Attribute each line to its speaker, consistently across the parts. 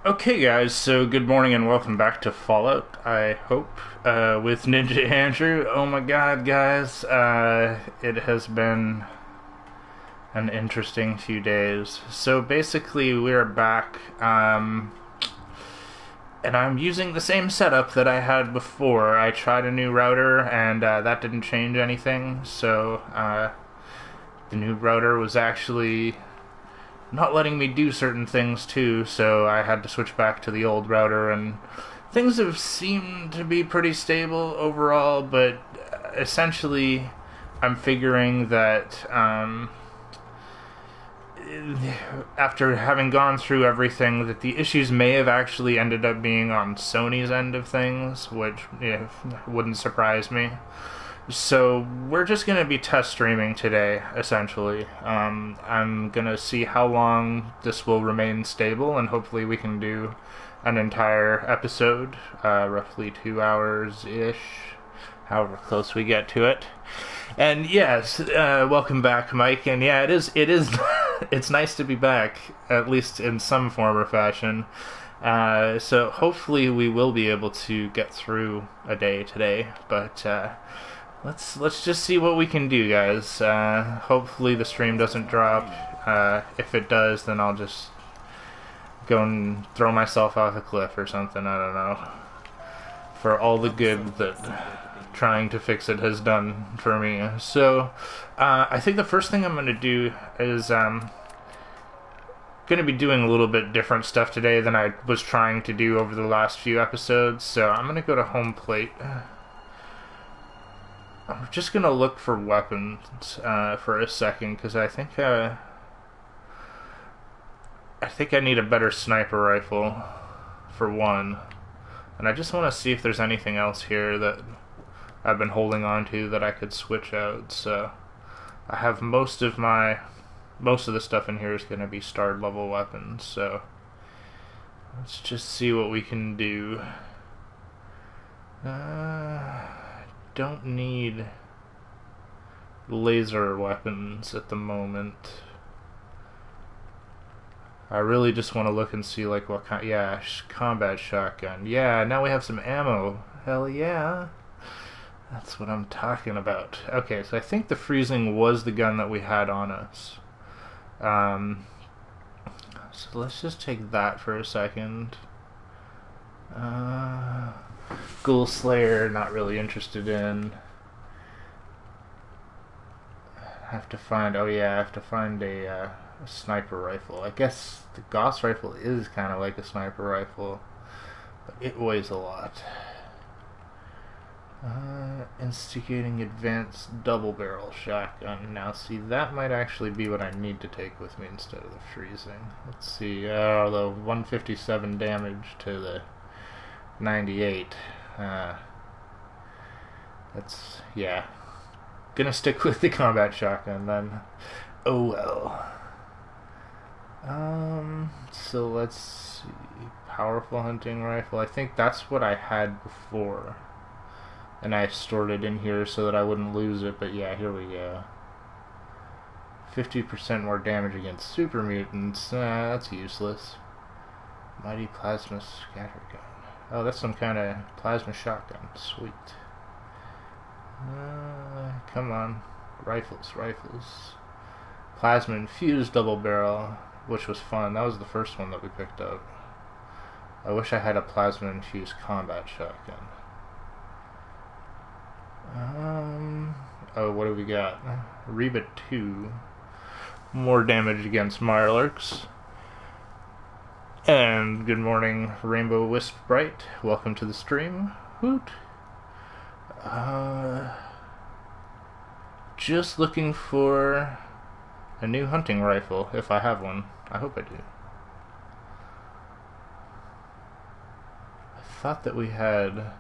Speaker 1: Okay, guys, so good morning and welcome back to Fallout, I hope, with Ninja Andrew. Oh my god, guys, it has been an interesting few days. So basically, we're back, and I'm using the same setup that I had before. I tried a new router, and that didn't change anything, so the new router was actually not letting me do certain things too, so I had to switch back to the old router, and things have seemed to be pretty stable overall, but essentially I'm figuring that after having gone through everything, that the issues may have actually ended up being on Sony's end of things, which wouldn't surprise me. So we're just going to be test streaming today, essentially. I'm going to see how long this will remain stable, and hopefully we can do an entire episode, roughly 2 hours-ish, however close we get to it. And yes, welcome back, Mike. And yeah, it is it's nice to be back, at least in some form or fashion. So hopefully we will be able to get through a day today, but Let's just see what we can do, guys. Hopefully the stream doesn't drop. If it does, then I'll just go and throw myself off a cliff or something. I don't know. For all the good that trying to fix it has done for me. So, I think the first thing I'm going to do is going to be doing a little bit different stuff today than I was trying to do over the last few episodes. So I'm going to go to home plate. I'm just gonna look for weapons for a second, because I think I need a better sniper rifle for one, and I just want to see if there's anything else here that I've been holding on to that I could switch out. So I have most of the stuff in here is gonna be starred level weapons. So let's just see what we can do. Don't need laser weapons at the moment. I really just want to look and see like what kind. Yeah, combat shotgun. Yeah, now we have some ammo. Hell yeah. That's what I'm talking about. Okay, so I think the freezing was the gun that we had on us. So let's just take that for a second. Ghoul Slayer, not really interested in. I have to find a sniper rifle. I guess the Gauss rifle is kind of like a sniper rifle, but it weighs a lot. Instigating advanced double barrel shotgun. Now see, that might actually be what I need to take with me instead of the freezing. Let's see, the 157 damage to the 98. That's, yeah. Gonna stick with the combat shotgun then. Oh well. So let's see. Powerful hunting rifle. I think that's what I had before. And I stored it in here so that I wouldn't lose it, but yeah, here we go. 50% more damage against super mutants. That's useless. Mighty plasma scatter gun. Oh, that's some kind of plasma shotgun. Sweet. Come on. Rifles. Plasma infused double barrel, which was fun. That was the first one that we picked up. I wish I had a plasma infused combat shotgun. Oh, what do we got? Reba 2. More damage against Mirelurks. And good morning, Rainbow Wisp Bright. Welcome to the stream. Hoot. Just looking for a new hunting rifle, if I have one. I hope I do. I thought that we had...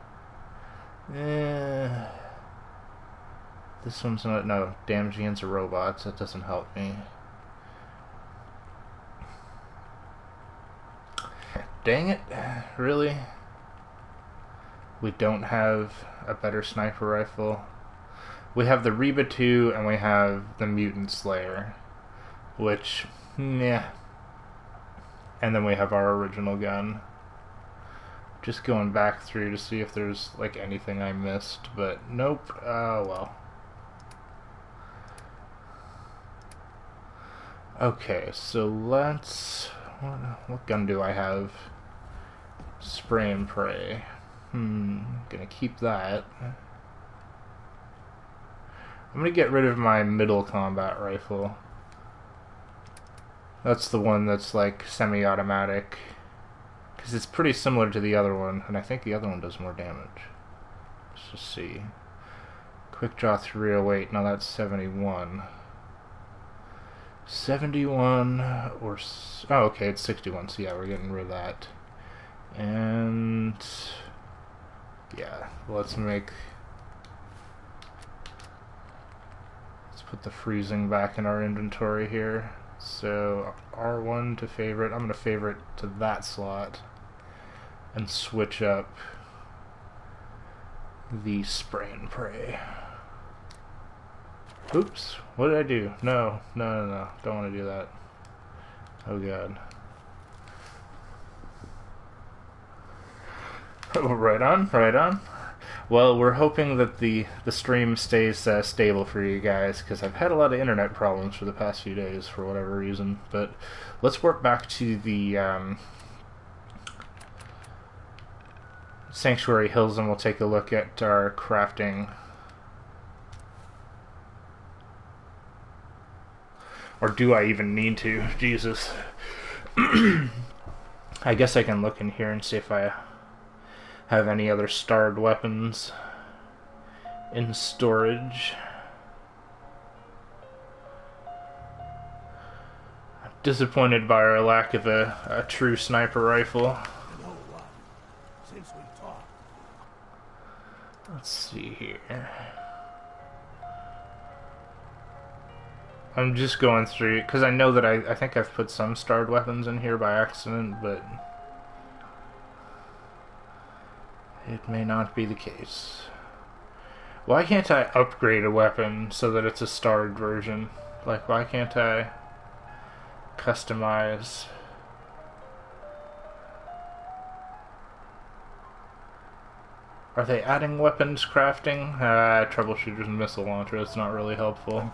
Speaker 1: This one's not... No, damage against robots. That doesn't help me. Dang it, really? We don't have a better sniper rifle. We have the Reba 2 and we have the Mutant Slayer, which Yeah. And then we have our original gun. Just going back through to see if there's like anything I missed, but nope. Well. Okay, so let's... What gun do I have? Spray and pray. Gonna keep that. I'm gonna get rid of my middle combat rifle. That's the one that's like semi-automatic. Because it's pretty similar to the other one, and I think the other one does more damage. Let's just see. Quick draw 308, now that's 71. 71 or... Oh, okay, it's 61, so yeah, we're getting rid of that. And... yeah, let's make... Let's put the freezing back in our inventory here. So, R1 to favorite. I'm going to favorite to that slot. And switch up the spray and pray. Oops, what did I do? No, don't want to do that. Oh god. Oh, right on. Well, we're hoping that the stream stays stable for you guys, because I've had a lot of internet problems for the past few days for whatever reason. But let's work back to the Sanctuary Hills and we'll take a look at our crafting. Or do I even need to? Jesus. I guess I can look in here and see if I have any other starred weapons in storage. I'm disappointed by our lack of a true sniper rifle. Let's see here. I'm just going through it because I know that I think I've put some starred weapons in here by accident, but it may not be the case. Why can't I upgrade a weapon so that it's a starred version? Like, why can't I customize? Are they adding weapons crafting? Troubleshooters and missile launcher, that's not really helpful.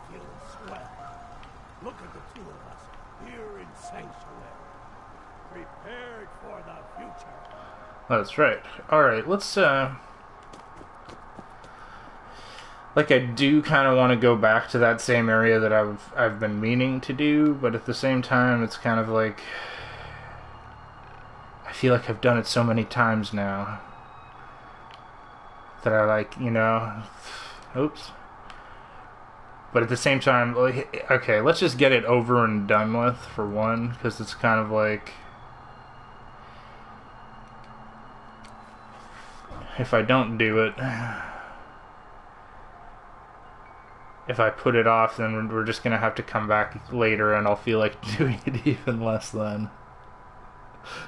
Speaker 2: Look at the two of us here in Sanctuary, prepared for the future.
Speaker 1: That's right. Alright, let's, like, I do kind of want to go back to that same area that I've been meaning to do, but at the same time, it's kind of like... I feel like I've done it so many times now that I like, you know... Oops. But at the same time, like, okay, let's just get it over and done with, for one, because it's kind of like... If I don't do it... If I put it off, then we're just gonna have to come back later and I'll feel like doing it even less then.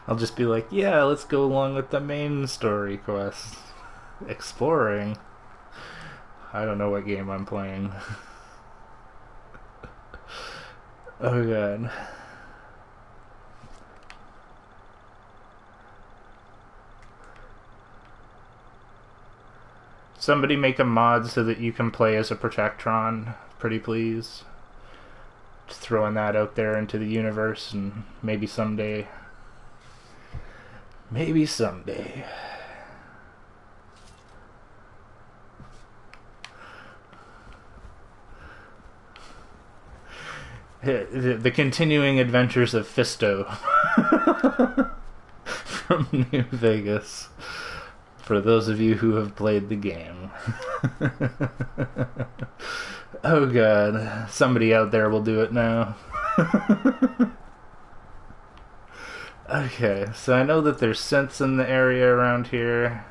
Speaker 1: I'll just be like, yeah, let's go along with the main story quest. Exploring. I don't know what game I'm playing. Oh god. Somebody make a mod so that you can play as a Protectron, pretty please. Just throwing that out there into the universe, and maybe someday. Maybe someday. The continuing adventures of Fisto from New Vegas. For those of you who have played the game. Oh god, somebody out there will do it now. Okay, so I know that there's synths in the area around here.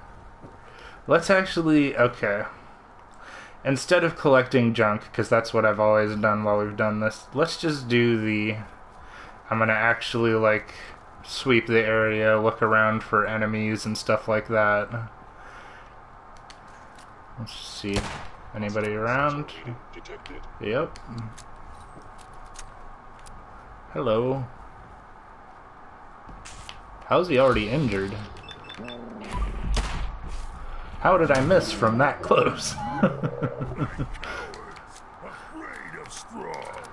Speaker 1: Let's actually, okay. Instead of collecting junk, because that's what I've always done while we've done this, let's just do the... I'm gonna actually, like... sweep the area, look around for enemies and stuff like that. Let's see. Anybody around? Yep. Hello. How's he already injured? How did I miss from that close?
Speaker 2: Afraid of straw.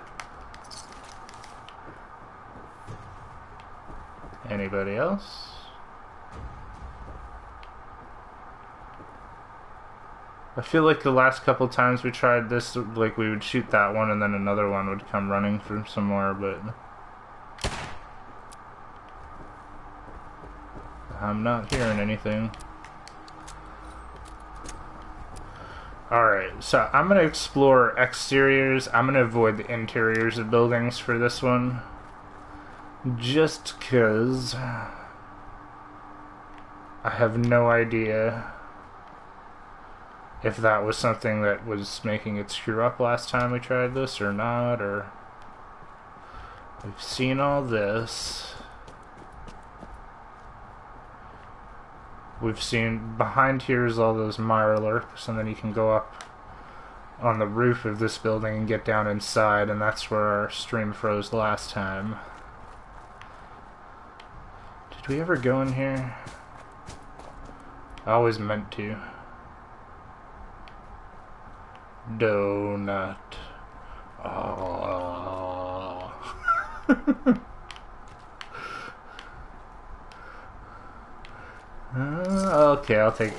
Speaker 1: Anybody else? I feel like the last couple times we tried this, like we would shoot that one and then another one would come running through some more, but I'm not hearing anything. Alright, so I'm going to explore exteriors. I'm going to avoid the interiors of buildings for this one. Just because I have no idea if that was something that was making it screw up last time we tried this or not, or we've seen all this. We've seen behind here is all those Mirelurks, and then you can go up on the roof of this building and get down inside, and that's where our stream froze last time. Did we ever go in here? I always meant to. Donut. Oh. Okay, I'll take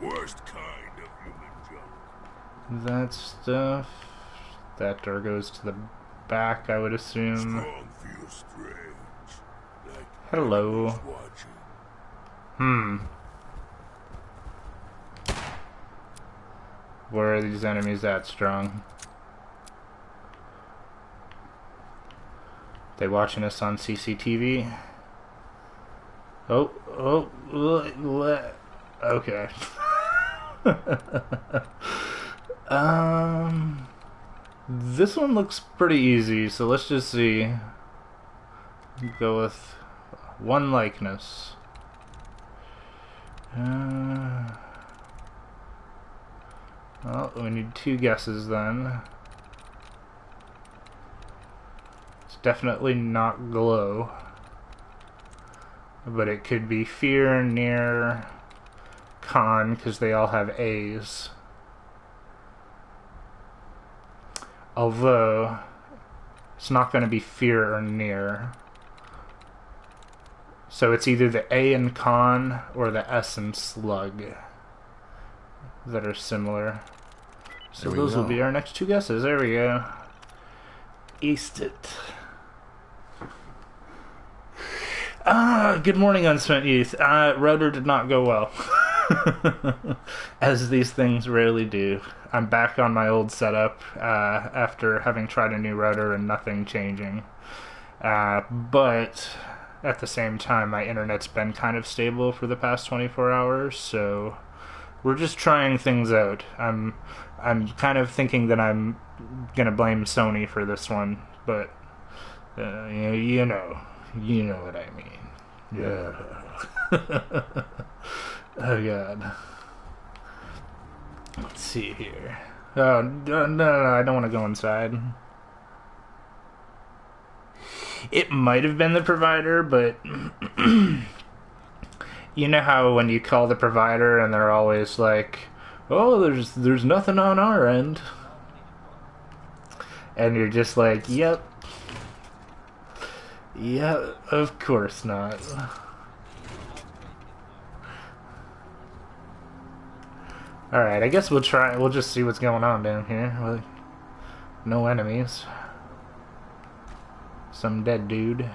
Speaker 2: Worst kind of human junk.
Speaker 1: that stuff. That door goes to the back, I would assume.
Speaker 2: Strong feels strange. Like
Speaker 1: Hello.
Speaker 2: he's watching.
Speaker 1: Where are these enemies that strong? They watching us on CCTV? Oh, okay. This one looks pretty easy, so let's just see. Go with one likeness. Well, we need 2 guesses then. It's definitely not glow. But it could be fear, near, con, because they all have A's. Although, it's not going to be fear or near. So it's either the A in con or the S in slug that are similar. So those will be our next 2 guesses. There we go. East it. Good morning, Unspent Youth. Rotor did not go well. As these things rarely do. I'm back on my old setup after having tried a new rotor and nothing changing. But at the same time, my internet's been kind of stable for the past 24 hours, so we're just trying things out. I'm kind of thinking that I'm gonna blame Sony for this one, but you know what I mean. Yeah. Oh god. Let's see here. Oh no, I don't want to go inside. It might have been the provider, but you know how when you call the provider and they're always like, "Oh, there's nothing on our end," and you're just like, "Yep, yeah, of course not." Alright, I guess we'll just see what's going on down here. Like, no enemies. Some dead dude.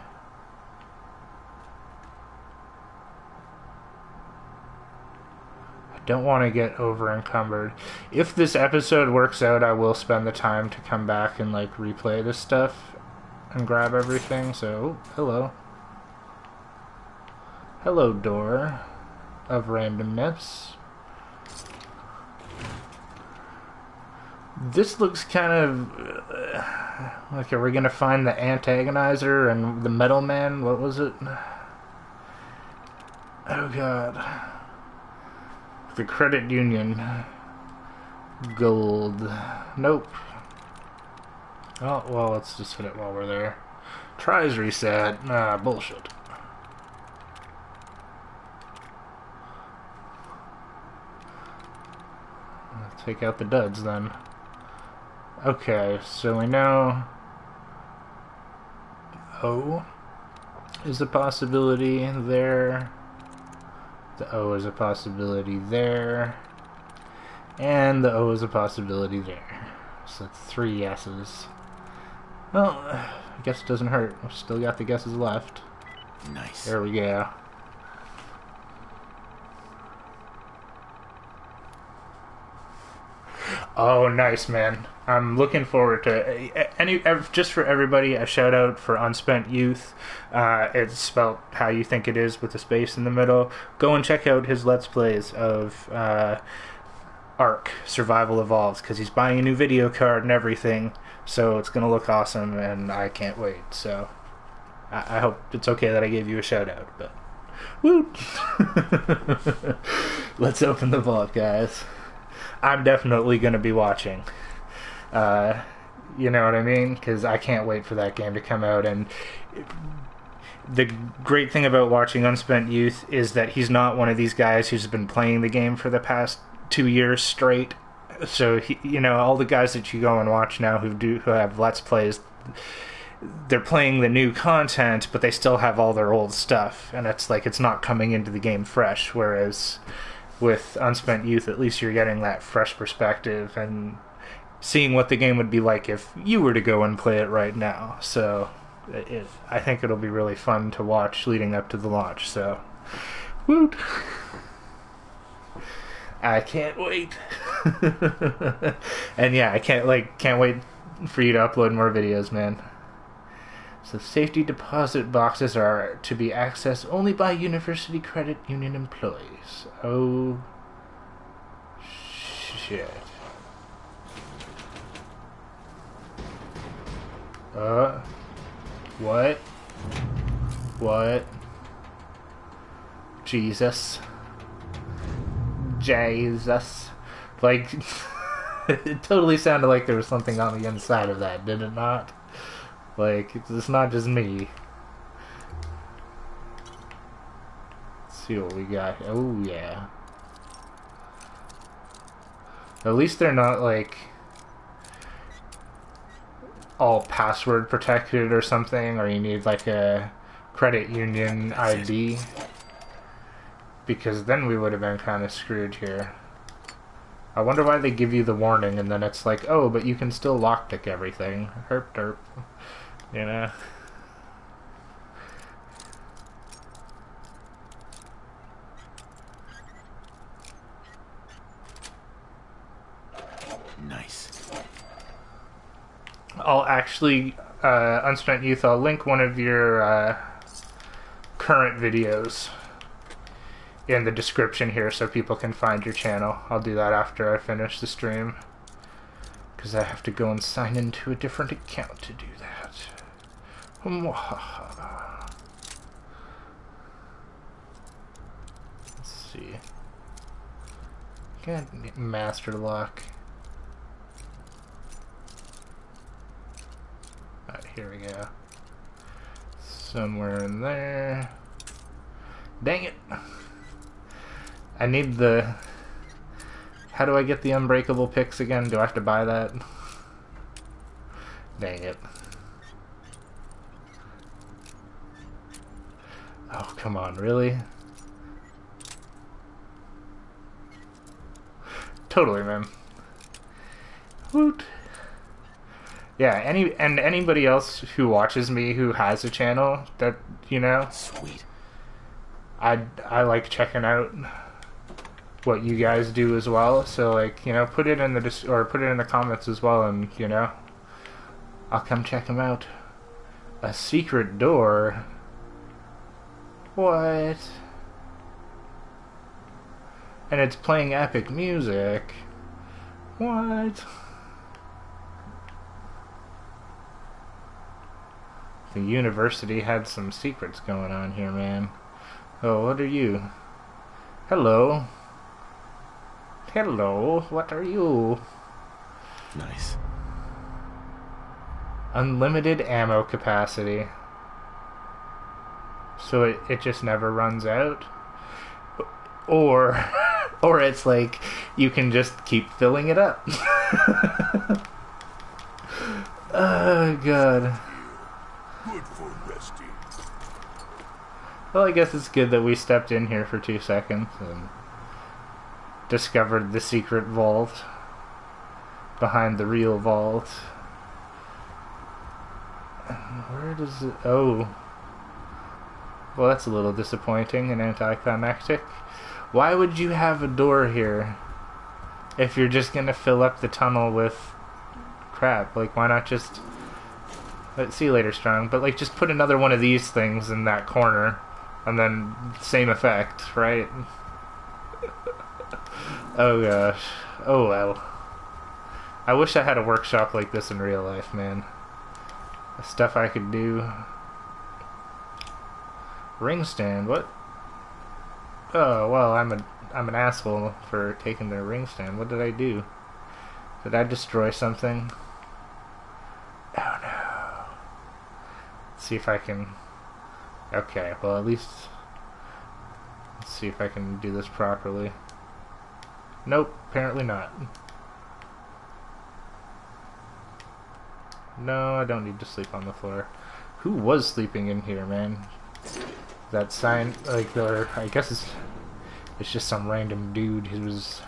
Speaker 1: I don't want to get over encumbered. If this episode works out, I will spend the time to come back and like replay this stuff and grab everything. So, hello. Hello, door of randomness. This looks kind of like, are we gonna find the antagonizer and the metal man? What was it? Oh god. The credit union. Gold. Nope. Oh, well, let's just hit it while we're there. Tries reset. Nah, bullshit. Let's take out the duds then. Okay, so we know O is a possibility there. The O is a possibility there. And the O is a possibility there. So that's 3 yeses. Well, I guess it doesn't hurt. We've still got the guesses left.
Speaker 3: Nice.
Speaker 1: There we go. Oh, nice, man. I'm looking forward to just for everybody, a shout out for Unspent Youth. It's spelled how you think it is with the space in the middle. Go and check out his Let's Plays of Ark Survival Evolved, because he's buying a new video card and everything, so it's going to look awesome, and I can't wait. So I hope it's okay that I gave you a shout out, but woo! Let's open the vault, guys. I'm definitely going to be watching. You know what I mean? Because I can't wait for that game to come out. And the great thing about watching Unspent Youth is that he's not one of these guys who's been playing the game for the past 2 years straight. So, all the guys that you go and watch now who have Let's Plays, they're playing the new content, but they still have all their old stuff. And it's like it's not coming into the game fresh, whereas with Unspent Youth, at least you're getting that fresh perspective and seeing what the game would be like if you were to go and play it right now. So I think it'll be really fun to watch leading up to the launch. So, woot! I can't wait. And yeah, I can't wait for you to upload more videos, man. So safety deposit boxes are to be accessed only by University Credit Union employees. Oh, shit. What? What? Jesus. Like, it totally sounded like there was something on the inside of that, did it not? Like, it's not just me. Let's see what we got. Oh, yeah. At least they're not, like, all password protected or something, or you need, like, a credit union ID. Because then we would have been kind of screwed here. I wonder why they give you the warning and then it's like, oh, but you can still lockpick everything. Herp derp. You know?
Speaker 3: Nice.
Speaker 1: I'll actually, Unspent Youth, I'll link one of your current videos in the description here so people can find your channel. I'll do that after I finish the stream, because I have to go and sign into a different account to do that. Let's see. Good master lock. Alright, here we go. Somewhere in there. Dang it! I need the... How do I get the unbreakable picks again? Do I have to buy that? Dang it. Oh, come on, really? Totally, man. Woot. Yeah, anybody else who watches me who has a channel that,
Speaker 3: Sweet.
Speaker 1: I like checking out what you guys do as well. So, like, put it in the comments as well, and I'll come check them out. A secret door. What? And it's playing epic music. What? The university had some secrets going on here, man. Oh, what are you? Hello. Hello, what are you?
Speaker 3: Nice.
Speaker 1: Unlimited ammo capacity. So it just never runs out? Or or it's like you can just keep filling it up. Oh god.
Speaker 2: Good for resting.
Speaker 1: Well, I guess it's good that we stepped in here for 2 seconds and discovered the secret vault behind the real vault. Where does it... Oh. Well, that's a little disappointing and anticlimactic. Why would you have a door here if you're just gonna fill up the tunnel with crap? Like, why not just... Let's see you later, Strong. But, like, just put another one of these things in that corner and then same effect, right? Oh gosh. Oh well. I wish I had a workshop like this in real life, man. The stuff I could do. Ring stand, what? Oh, well, I'm an asshole for taking their ring stand. What did I do? Did I destroy something? Oh no. Let's see if I can... Okay, well at least... Let's see if I can do this properly. Nope, apparently not. No, I don't need to sleep on the floor. Who was sleeping in here, man? That sign, like, or I guess it's just some random dude who was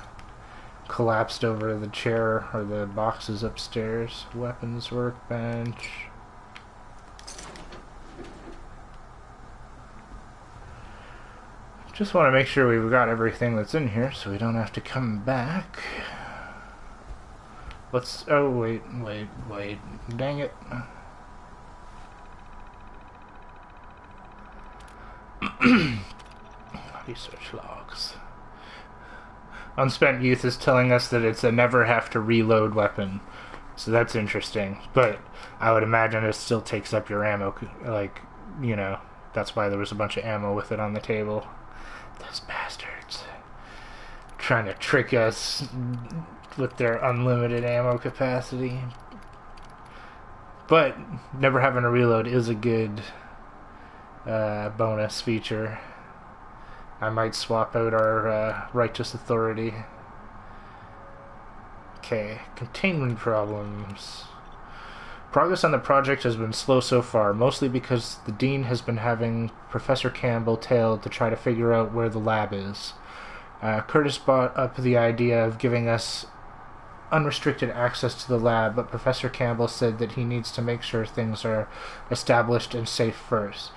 Speaker 1: collapsed over the chair or the boxes upstairs. Weapons workbench. Just want to make sure we've got everything that's in here so we don't have to come back. Let's... Oh, wait. Dang it. Research logs. Unspent Youth is telling us that it's a never have to reload weapon. So that's interesting. But I would imagine it still takes up your ammo. Like, you know, that's why there was a bunch of ammo with it on the table. Those bastards. Trying to trick us with their unlimited ammo capacity. But never having to reload is a good bonus feature. I might swap out our Righteous Authority. Okay, containment problems. Progress on the project has been slow so far, mostly because the Dean has been having Professor Campbell tailed to try to figure out where the lab is. Curtis brought up the idea of giving us unrestricted access to the lab, but Professor Campbell said that he needs to make sure things are established and safe first.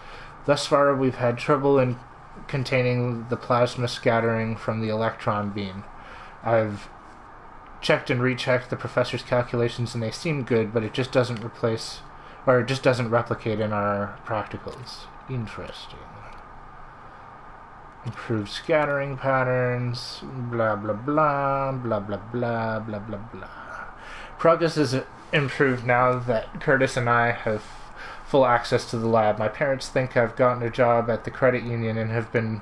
Speaker 1: Thus far, we've had trouble in containing the plasma scattering from the electron beam. I've checked and rechecked the professor's calculations and they seem good, but it just doesn't replicate in our practicals. Interesting. Improved scattering patterns, blah blah blah, blah blah blah, blah blah blah. Progress is improved now that Curtis and I have full access to the lab. My parents think I've gotten a job at the credit union and have been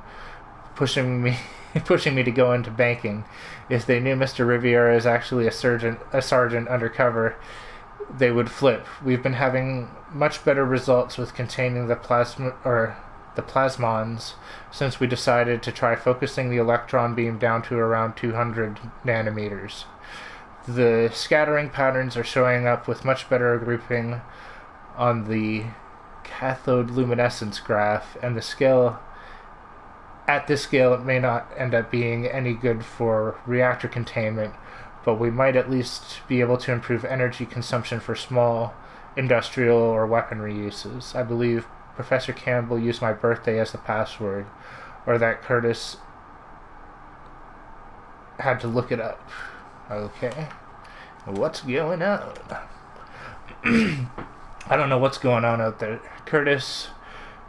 Speaker 1: pushing me to go into banking. If they knew Mr. Riviera is actually a sergeant undercover, they would flip. We've been having much better results with containing the plasmons since we decided to try focusing the electron beam down to around 200 nanometers. The scattering patterns are showing up with much better grouping on the cathode luminescence graph, and at this scale it may not end up being any good for reactor containment, but we might at least be able to improve energy consumption for small industrial or weaponry uses. I believe Professor Campbell used my birthday as the password, or that Curtis had to look it up. Okay. What's going on? I don't know what's going on out there. Curtis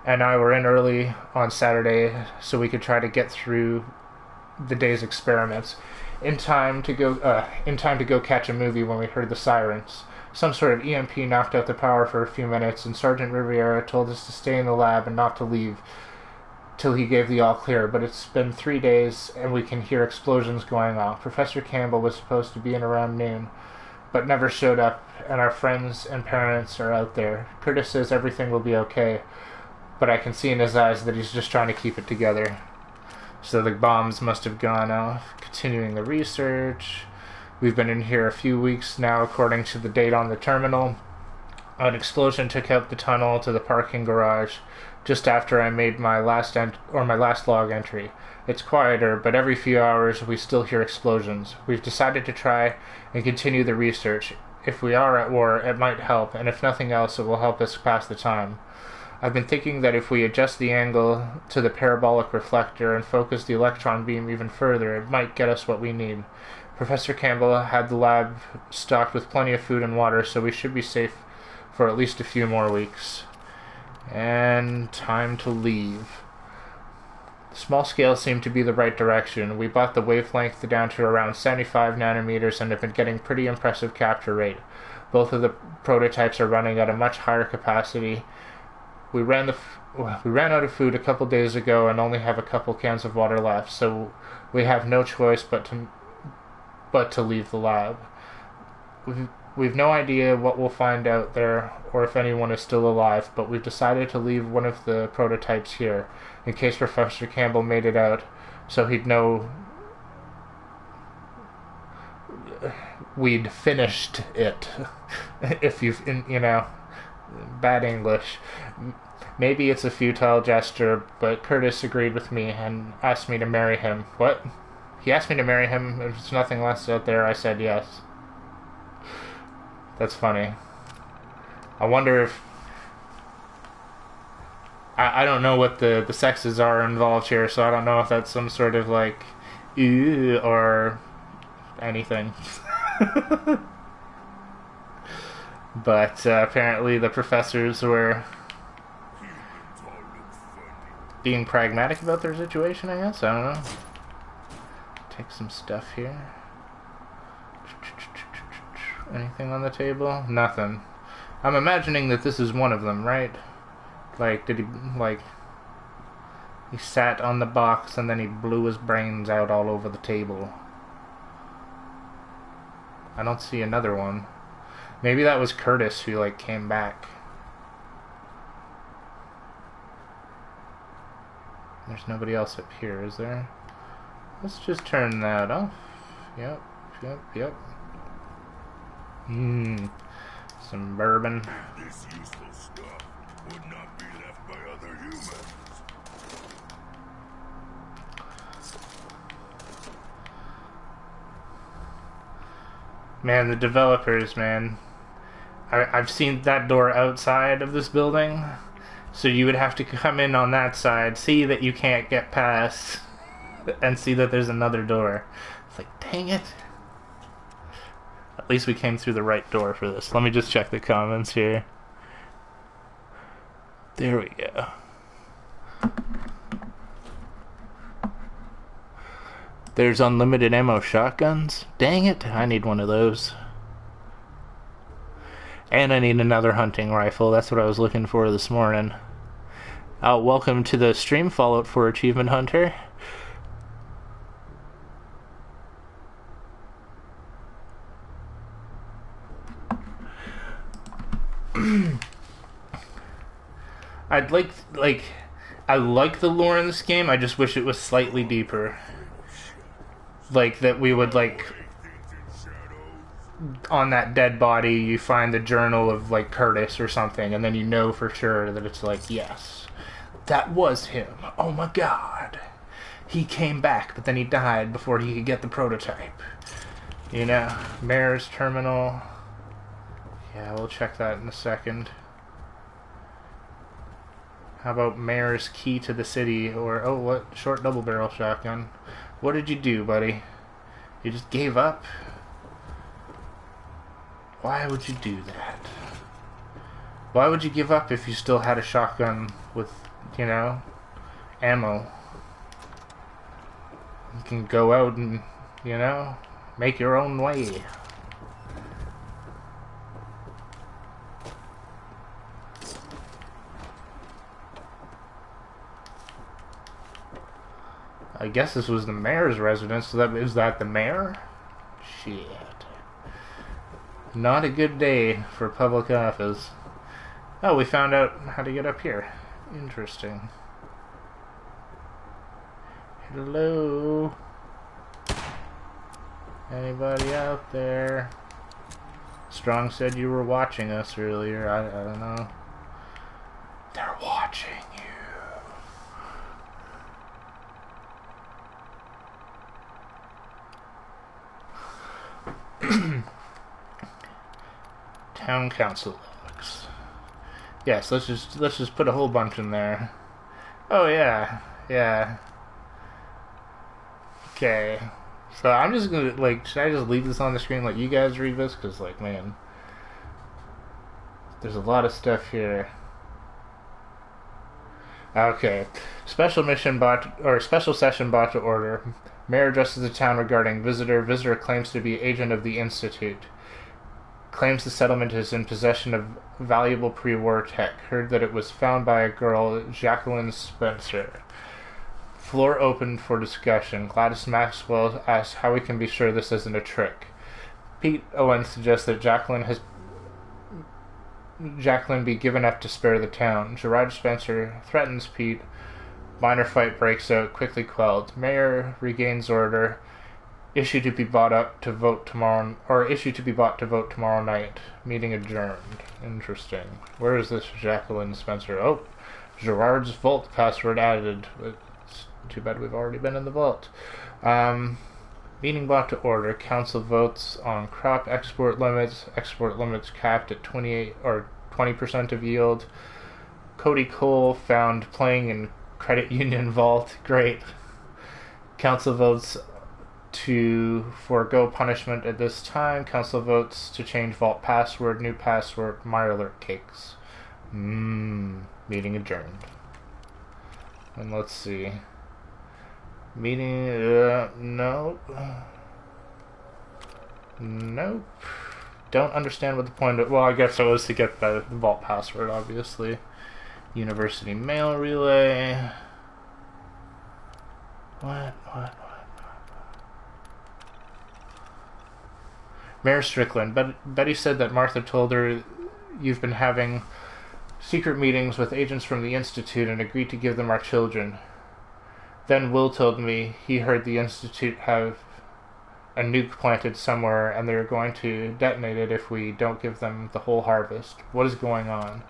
Speaker 1: and I were in early on Saturday so we could try to get through the day's experiments in time to go catch a movie when we heard the sirens. Some sort of EMP knocked out the power for a few minutes, and Sergeant Riviera told us to stay in the lab and not to leave till he gave the all clear, but it's been 3 days and we can hear explosions going off. Professor Campbell was supposed to be in around noon, but never showed up and our friends and parents are out there. Curtis says everything will be okay, but I can see in his eyes that he's just trying to keep it together. So the bombs must have gone off. Continuing the research. We've been in here a few weeks now, according to the date on the terminal. An explosion took out the tunnel to the parking garage just after I made my last log entry. It's quieter, but every few hours we still hear explosions. We've decided to try and continue the research. If we are at war, it might help, and if nothing else, it will help us pass the time. I've been thinking that if we adjust the angle to the parabolic reflector and focus the electron beam even further, it might get us what we need. Professor Campbell had the lab stocked with plenty of food and water, so we should be safe for at least a few more weeks. And time to leave. Small scale seemed to be the right direction. We brought the wavelength down to around 75 nanometers and have been getting pretty impressive capture rate. Both of the prototypes are running at a much higher capacity. We ran out of food a couple days ago and only have a couple cans of water left, so we have no choice but to leave the lab. We've no idea what we'll find out there or if anyone is still alive, but we've decided to leave one of the prototypes here in case Professor Campbell made it out, so he'd know we'd finished it. If bad English. Maybe it's a futile gesture, but Curtis agreed with me and asked me to marry him. What? He asked me to marry him. If there's nothing less out there, I said yes. That's funny. I wonder if... I don't know what the sexes are involved here, so I don't know if that's some sort of, like, ew, or anything. But apparently the professors were being pragmatic about their situation, I guess? I don't know. Take some stuff here. Anything on the table? Nothing. I'm imagining that this is one of them, right? Like, he sat on the box and then he blew his brains out all over the table. I don't see another one. Maybe that was Curtis who, like, came back. There's nobody else up here, is there? Let's just turn that off. Yep. Some bourbon.
Speaker 2: This useful stuff would not be left by other humans.
Speaker 1: Man, the developers, man. I've seen that door outside of this building, so you would have to come in on that side, see that you can't get past, and see that there's another door. It's like, dang it. At least we came through the right door for this. Let me just check the comments here. There we go. There's unlimited ammo shotguns. Dang it, I need one of those. And I need another hunting rifle. That's what I was looking for this morning. Welcome to the stream, Fallout 4 Achievement Hunter. I like the lore in this game, I just wish it was slightly deeper. Like, that we would, like, on that dead body, you find the journal of, like, Curtis or something, and then you know for sure that it's like, yes, that was him. Oh my god. He came back, but then he died before he could get the prototype. You know, Mayor's Terminal. Yeah, we'll check that in a second. How about Mayor's Key to the City? Or, oh, what? Short double barrel shotgun. What did you do, buddy? You just gave up? Why would you do that? Why would you give up if you still had a shotgun with, you know, ammo? You can go out and, you know, make your own way. I guess this was the mayor's residence, so is that the mayor? Shit. Not a good day for public office. Oh, we found out how to get up here. Interesting. Hello? Anybody out there? Strong said you were watching us earlier. I don't know. They're watching you. Town council logs. Yes, let's just put a whole bunch in there. Oh yeah, yeah. Okay. So I'm just gonna, like, should I just leave this on the screen, let you guys read this? Because, like, man, there's a lot of stuff here. Okay. Special session brought to order. Mayor addresses the town regarding visitor. Visitor claims to be agent of the Institute. Claims the settlement is in possession of valuable pre-war tech. Heard that it was found by a girl, Jacqueline Spencer. Floor open for discussion. Gladys Maxwell asks how we can be sure this isn't a trick. Pete Owen suggests that Jacqueline be given up to spare the town. Gerard Spencer threatens Pete. Minor fight breaks out, quickly quelled. Mayor regains order. Issue to be bought to vote tomorrow night. Meeting adjourned. Interesting. Where is this Jacqueline Spencer? Oh, Gerard's vault password added. It's too bad we've already been in the vault. Meeting brought to order. Council votes on crop export limits. Export limits capped at 20% of yield. Cody Cole found playing in credit union vault. Great. Council votes to forego punishment at this time. Council votes to change vault password. New password. Mirelurk cakes. Meeting adjourned. And let's see. Meeting, nope. Nope. Don't understand what the point of, well, I guess it was to get the vault password, obviously. University mail relay. What? Mayor Strickland. Betty said that Martha told her you've been having secret meetings with agents from the Institute and agreed to give them our children. Then Will told me he heard the Institute have a nuke planted somewhere and they're going to detonate it if we don't give them the whole harvest. What is going on?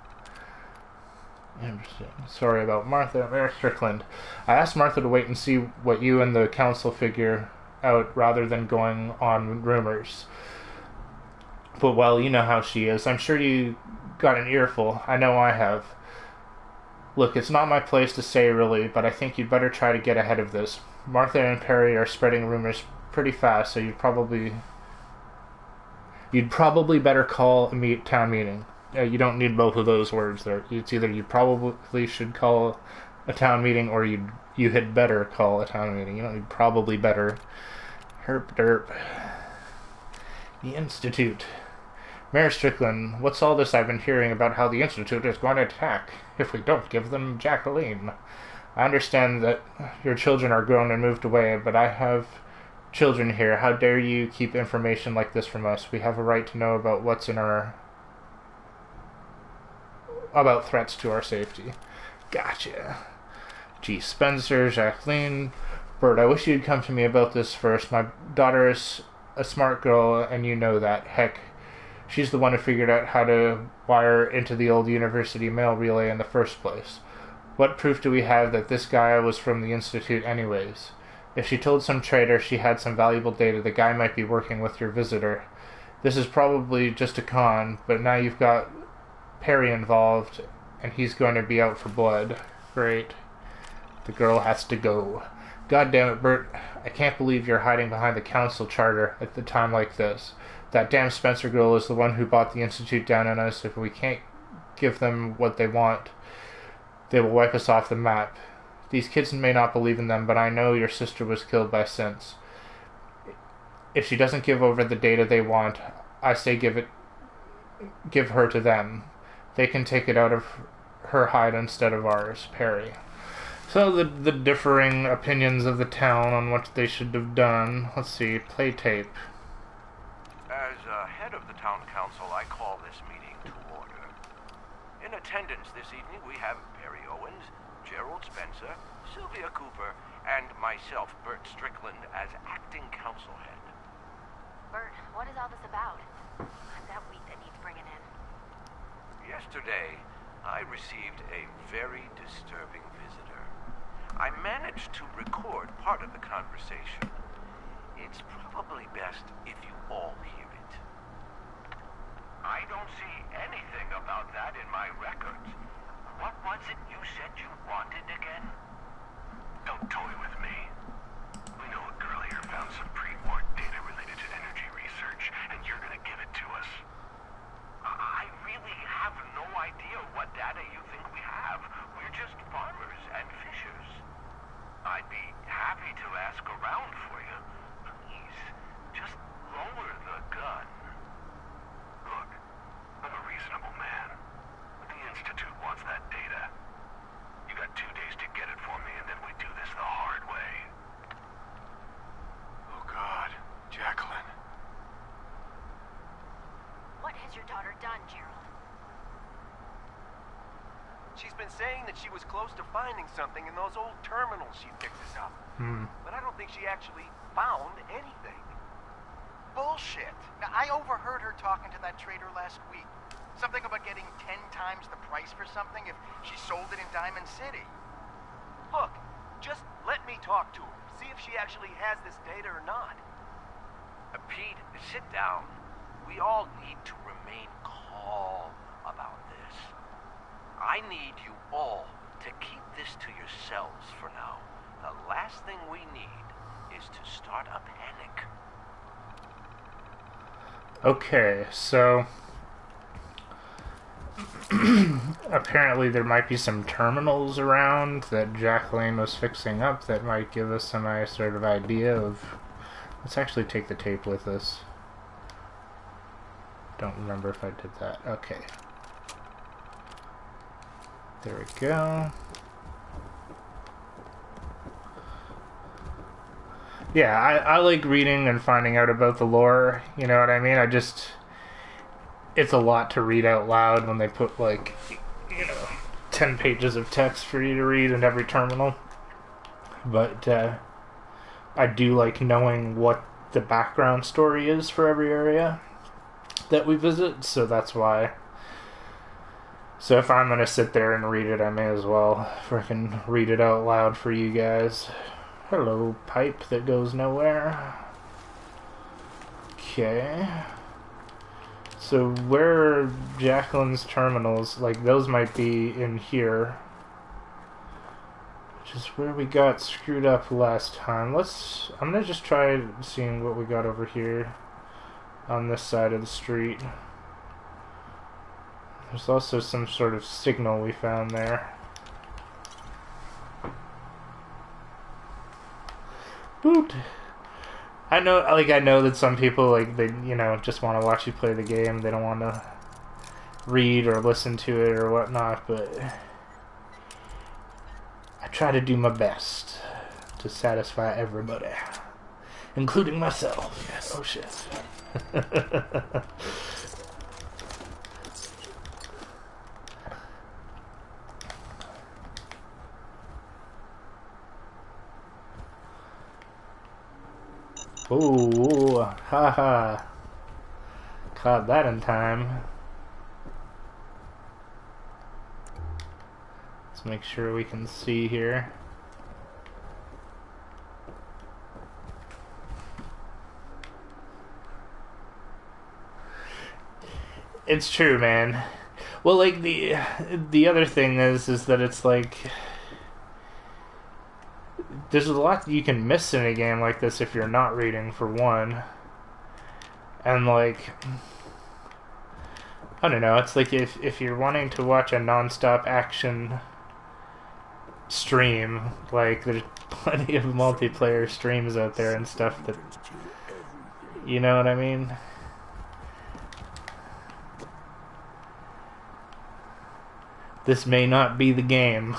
Speaker 1: Interesting. Sorry about Martha. Mayor Strickland. I asked Martha to wait and see what you and the council figure out rather than going on rumors. But, well, you know how she is. I'm sure you got an earful. I know I have. Look, it's not my place to say really, but I think you'd better try to get ahead of this. Martha and Perry are spreading rumors pretty fast, so you'd probably better call a town meeting. You don't need both of those words there. It's either you probably should call a town meeting or you had better call a town meeting. You don't need probably better. Herp derp. The Institute. Mayor Strickland, what's all this I've been hearing about how the Institute is going to attack if we don't give them Jacqueline? I understand that your children are grown and moved away, but I have children here. How dare you keep information like this from us? We have a right to know about about threats to our safety. Gotcha. Gee, Spencer, Jacqueline, Bert, I wish you'd come to me about this first. My daughter is a smart girl, and you know that. Heck, she's the one who figured out how to wire into the old university mail relay in the first place. What proof do we have that this guy was from the Institute anyways? If she told some traitor she had some valuable data, the guy might be working with your visitor. This is probably just a con, but now you've got Perry involved, and he's going to be out for blood. Great. The girl has to go. God damn it, Bert. I can't believe you're hiding behind the council charter at a time like this. That damn Spencer girl is the one who brought the Institute down on us. If we can't give them what they want, they will wipe us off the map. These kids may not believe in them, but I know your sister was killed by sense. If she doesn't give over the data they want, I say give her to them. They can take it out of her hide instead of ours. Perry. So the differing opinions of the town on what they should have done. Let's see, play tape.
Speaker 2: As a
Speaker 4: head of the town council, I call this meeting to order. In attendance this evening, we have Perry Owens, Gerald Spencer, Sylvia Cooper, and myself, Bert Strickland, as acting council head.
Speaker 5: Bert, what is all this about? That wheat that needs bringing in.
Speaker 4: Yesterday, I received a very disturbing visitor. I managed to record part of the conversation. It's probably best if you all hear it. I don't see anything about that in my records. What was it you said you wanted again?
Speaker 6: Don't toy with me. We know a girl here found some pre-war data related to energy research, and you're gonna give it to us.
Speaker 4: I really have no idea what data you think we have. We're just farmers and fishers. I'd be happy to ask around for you. Please, just lower the gun.
Speaker 6: Look, I'm a reasonable man, but the Institute wants that data. You got 2 days to get it for me, and then we do this the hard way. Oh God, Jacqueline.
Speaker 5: What has your daughter done, Gerald?
Speaker 7: She's been saying that she was close to finding something in those old terminals she picked us up. But I don't think she actually found anything.
Speaker 8: Bullshit. Now, I overheard her talking to that trader last week. Something about getting 10 times the price for something if she sold it in Diamond City.
Speaker 7: Look, just let me talk to her. See if she actually has this data or not.
Speaker 4: Pete, sit down. We all need to remain calm about this. I need you all to keep this to yourselves for now. The last thing we need is to start a panic.
Speaker 1: Okay, so apparently there might be some terminals around that Jacqueline was fixing up that might give us some sort of idea of... Let's actually take the tape with us. Don't remember if I did that. Okay. There we go. Yeah, I like reading and finding out about the lore, you know what I mean? It's a lot to read out loud when they put, like, 10 pages of text for you to read in every terminal. But, I do like knowing what the background story is for every area that we visit, so that's why. So if I'm gonna sit there and read it, I may as well freaking read it out loud for you guys. Hello, pipe that goes nowhere. Okay. So where are Jacqueline's terminals? Like, those might be in here. Which is where we got screwed up last time. I'm gonna just try seeing what we got over here on this side of the street. There's also some sort of signal we found there. Boot. I know that some people, like, they, just want to watch you play the game. They don't want to read or listen to it or whatnot, but I try to do my best to satisfy everybody, including myself.
Speaker 3: Yes.
Speaker 1: Oh, shit. Ooh, haha. Caught that in time. Let's make sure we can see here. It's true, man. Well, like, the other thing is that it's like... There's a lot that you can miss in a game like this if you're not reading, for one. And, like... I don't know, it's like if you're wanting to watch a non-stop action stream, like, there's plenty of multiplayer streams out there and stuff that... You know what I mean? This may not be the game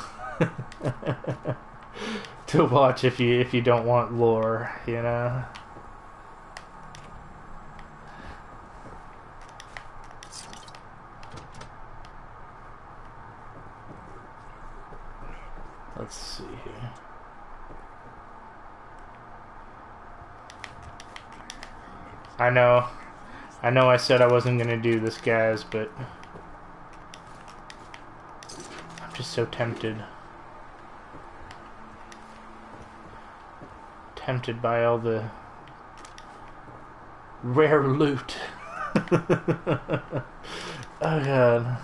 Speaker 1: to watch if you don't want lore, you know? Let's see here. I know I said I wasn't gonna do this, guys, but I'm just so tempted. Tempted by all the rare loot. Oh god.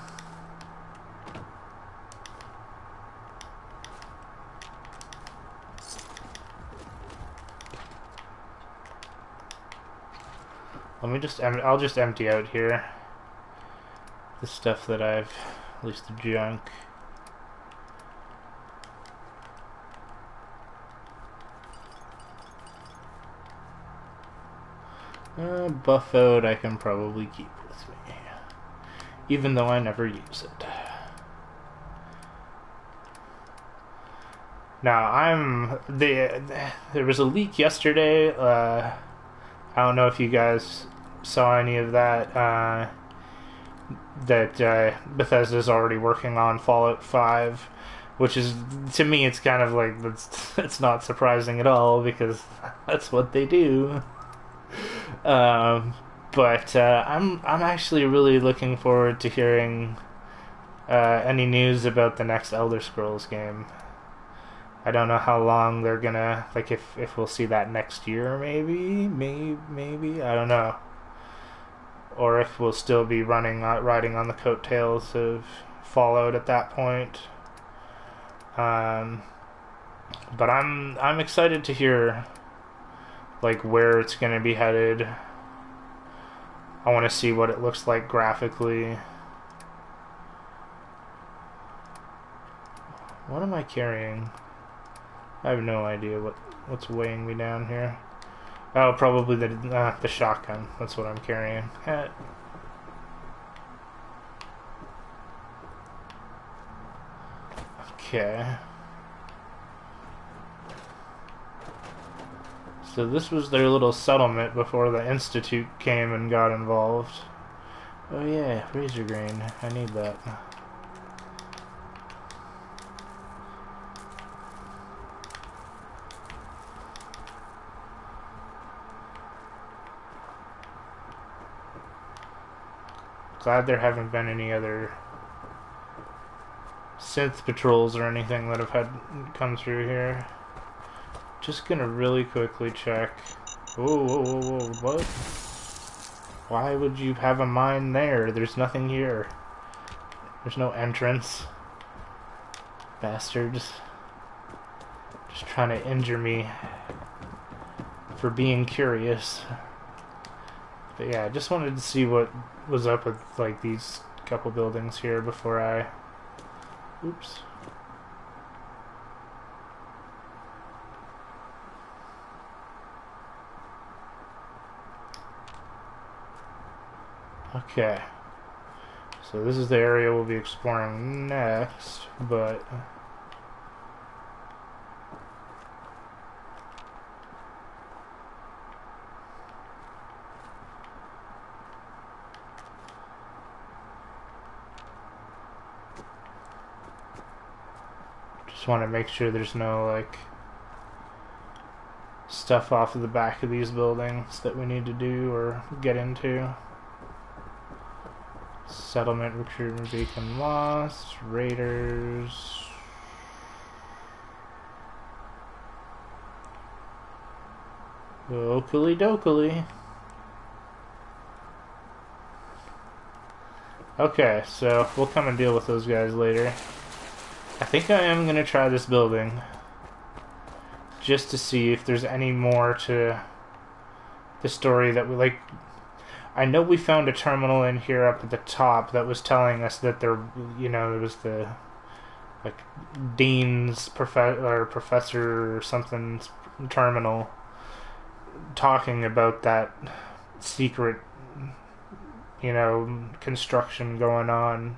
Speaker 1: Let me just, I'll just empty out here the stuff that I've, at least the junk. Buffode I can probably keep with me, even though I never use it. Now there was a leak yesterday. I don't know if you guys saw any of that. That Bethesda's already working on Fallout 5, which is, to me, it's kind of like it's not surprising at all because that's what they do. But I'm actually really looking forward to hearing any news about the next Elder Scrolls game. I don't know how long they're gonna, like, if we'll see that next year, maybe, I don't know. Or if we'll still be riding on the coattails of Fallout at that point. But I'm excited to hear, like, where it's gonna be headed. I want to see what it looks like graphically. What am I carrying? I have no idea what's weighing me down here. Oh, probably the shotgun. That's what I'm carrying. Okay. So this was their little settlement before the Institute came and got involved. Oh yeah, razor grain. I need that. Glad there haven't been any other synth patrols or anything that have had come through here. Just gonna really quickly check. Whoa, what? Why would you have a mine there? There's nothing here. There's no entrance. Bastards. Just trying to injure me for being curious. But yeah, I just wanted to see what was up with, like, these couple buildings here before I... Oops. Okay. So this is the area we'll be exploring next, but... Just want to make sure there's no, like, stuff off of the back of these buildings that we need to do or get into. Settlement recruitment beacon lost. Raiders. Oakley dokley. Okay, so we'll come and deal with those guys later. I think I am going to try this building just to see if there's any more to the story that we, like... I know we found a terminal in here up at the top that was telling us that there, you know, it was the, like, Dean's professor or something's terminal talking about that secret, you know, construction going on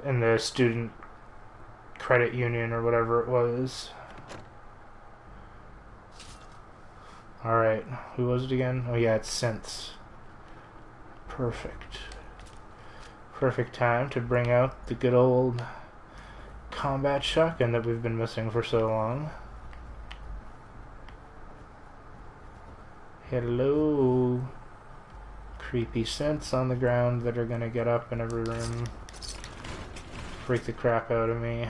Speaker 1: in the student credit union or whatever it was. Alright, who was it again? Oh yeah, it's Synths. Perfect. Perfect time to bring out the good old combat shotgun that we've been missing for so long. Hello. Creepy scents on the ground that are gonna get up in every room. Freak the crap out of me.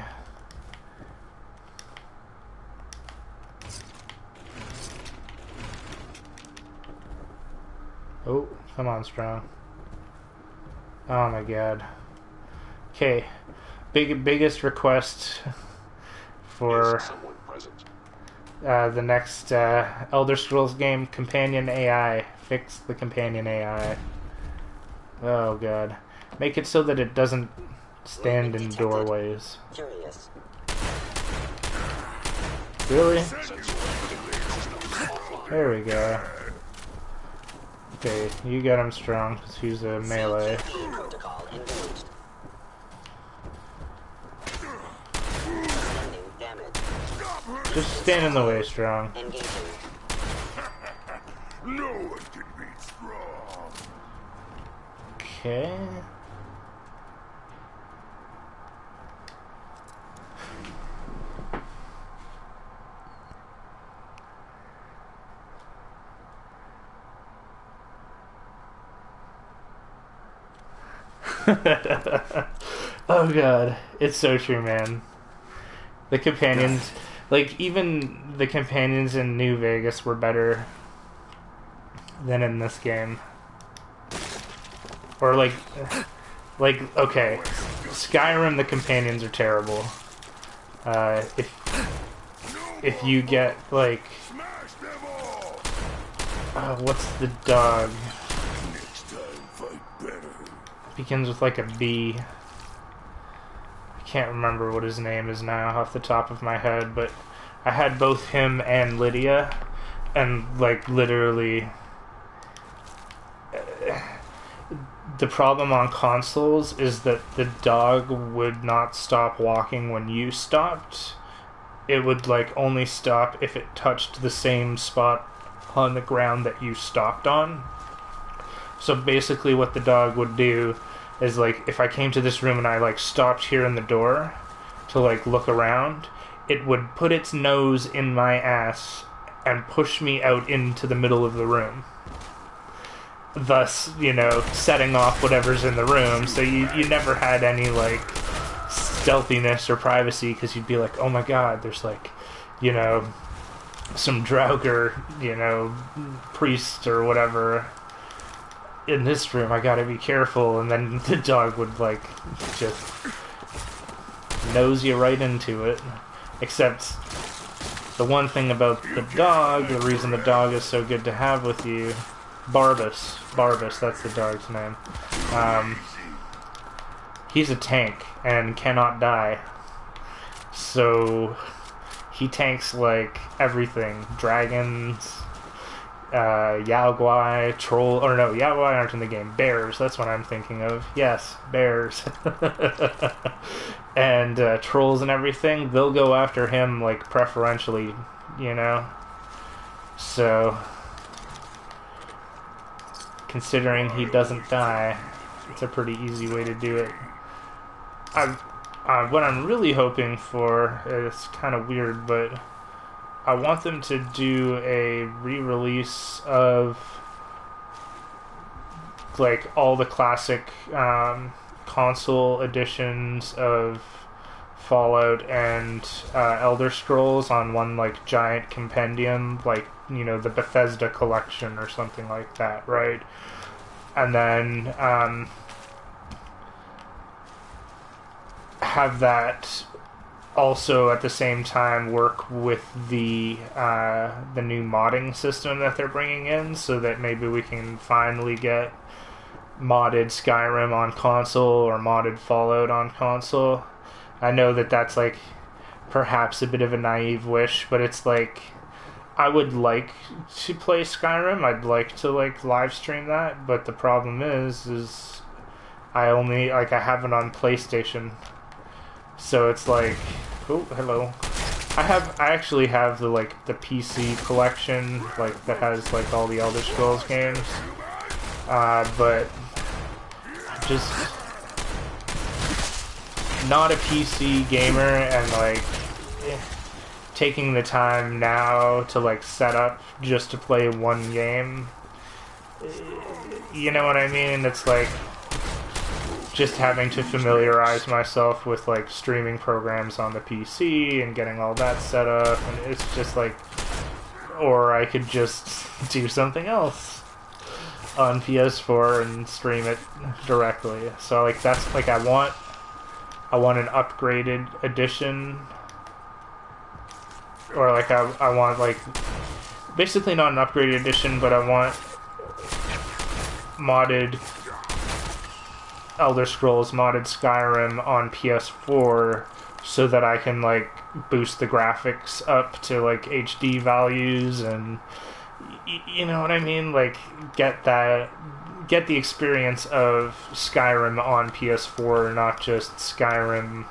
Speaker 1: Oh, come on, Strong. Oh my god. Okay. Biggest request for the next Elder Scrolls game, companion AI. Fix the companion AI. Oh god. Make it so that it doesn't stand in doorways.
Speaker 9: Curious.
Speaker 1: Really? There we go. Okay, you got him, Strong, because he's a melee.
Speaker 9: Protocol engaged. Damage.
Speaker 1: Just stand in the way, Strong.
Speaker 9: Engaging.
Speaker 2: No one can beat Strong.
Speaker 1: Okay. Oh god, it's so true, man. The companions, like, even the companions in New Vegas were better than in this game. Or like, okay, Skyrim, the companions are terrible. If you get, like, what's the dog? Begins with like a B. I can't remember what his name is now off the top of my head, but I had both him and Lydia, and like literally the problem on consoles is that the dog would not stop walking when you stopped. It would like only stop if it touched the same spot on the ground that you stopped on. So basically what the dog would do is, like, if I came to this room and I, like, stopped here in the door to, like, look around, it would put its nose in my ass and push me out into the middle of the room. Thus, you know, setting off whatever's in the room, so you never had any, like, stealthiness or privacy, because you'd be like, oh my god, there's, like, you know, some Draugr, you know, priest or whatever in this room, I gotta be careful, and then the dog would, like, just nose you right into it. Except, the one thing about the dog, the reason the dog is so good to have with you, Barbas, that's the dog's name, he's a tank, and cannot die. So, he tanks, like, everything. Dragons, Yao Guai, troll, or no, Yao Guai aren't in the game. Bears, that's what I'm thinking of. Yes, bears. And trolls and everything, they'll go after him, like, preferentially, you know? So, considering he doesn't die, it's a pretty easy way to do it. What I'm really hoping for, it's kind of weird, but I want them to do a re-release of, like, all the classic console editions of Fallout and Elder Scrolls on one, like, giant compendium, like, you know, the Bethesda collection or something like that, right? And then have that also at the same time work with the new modding system that they're bringing in, so that maybe we can finally get modded Skyrim on console or modded Fallout on console. I know that that's, like, perhaps a bit of a naive wish, but it's like, I would like to play Skyrim. I'd like to, like, live stream that, but the problem is I only, like, I have it on PlayStation. So it's like, oh, hello. I actually have the, like, the PC collection, like, that has, like, all the Elder Scrolls games. But just not a PC gamer and like taking the time now to like set up just to play one game, you know what I mean? It's like just having to familiarize myself with like streaming programs on the PC and getting all that set up, and it's just like, or I could just do something else on PS4 and stream it directly. So like that's like I want an upgraded edition, or like I want like basically not an upgraded edition, but I want modded Elder Scrolls, modded Skyrim on PS4 so that I can like boost the graphics up to like HD values and you know what I mean, like get the experience of Skyrim on PS4, not just Skyrim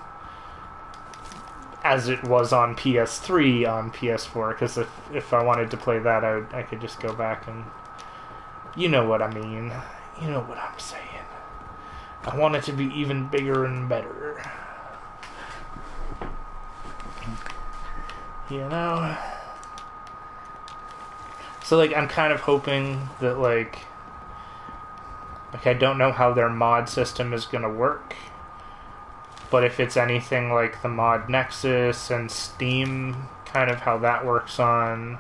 Speaker 1: as it was on PS3 on PS4, because if I wanted to play that, I could just go back and you know what I mean, you know what I'm saying. I want it to be even bigger and better. You know? So, like, I'm kind of hoping that, like, I don't know how their mod system is gonna work, but if it's anything like the mod Nexus and Steam, kind of how that works on,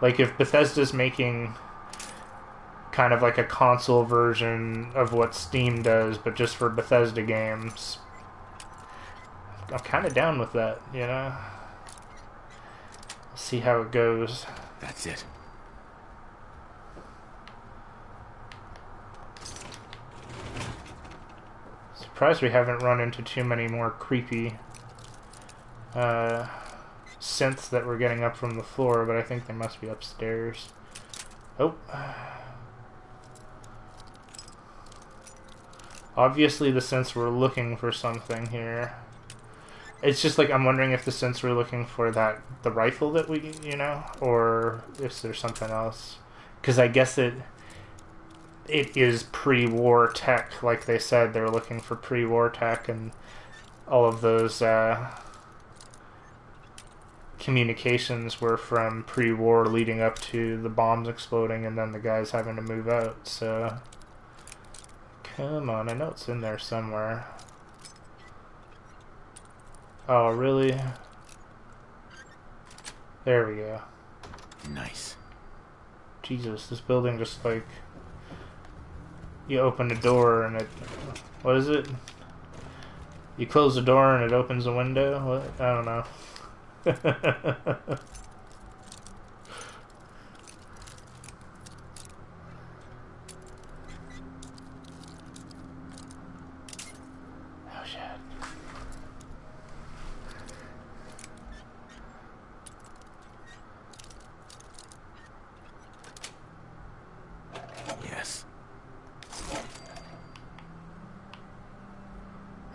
Speaker 1: like, if Bethesda's making kind of like a console version of what Steam does, but just for Bethesda games, I'm kind of down with that, you know? See how it goes.
Speaker 3: That's it.
Speaker 1: Surprised we haven't run into too many more creepy synths that we're getting up from the floor, but I think they must be upstairs. Oh. Obviously the synths were looking for something here. It's just like I'm wondering if the synths were looking for the rifle that we, you know, or if there's something else. Because I guess it is pre-war tech, like they said. They were looking for pre-war tech, and all of those communications were from pre-war leading up to the bombs exploding and then the guys having to move out, so... Come on, I know it's in there somewhere. Oh, really? There we go.
Speaker 3: Nice.
Speaker 1: Jesus, this building just like... You open the door and it... What is it? You close the door and it opens a window? What? I don't know.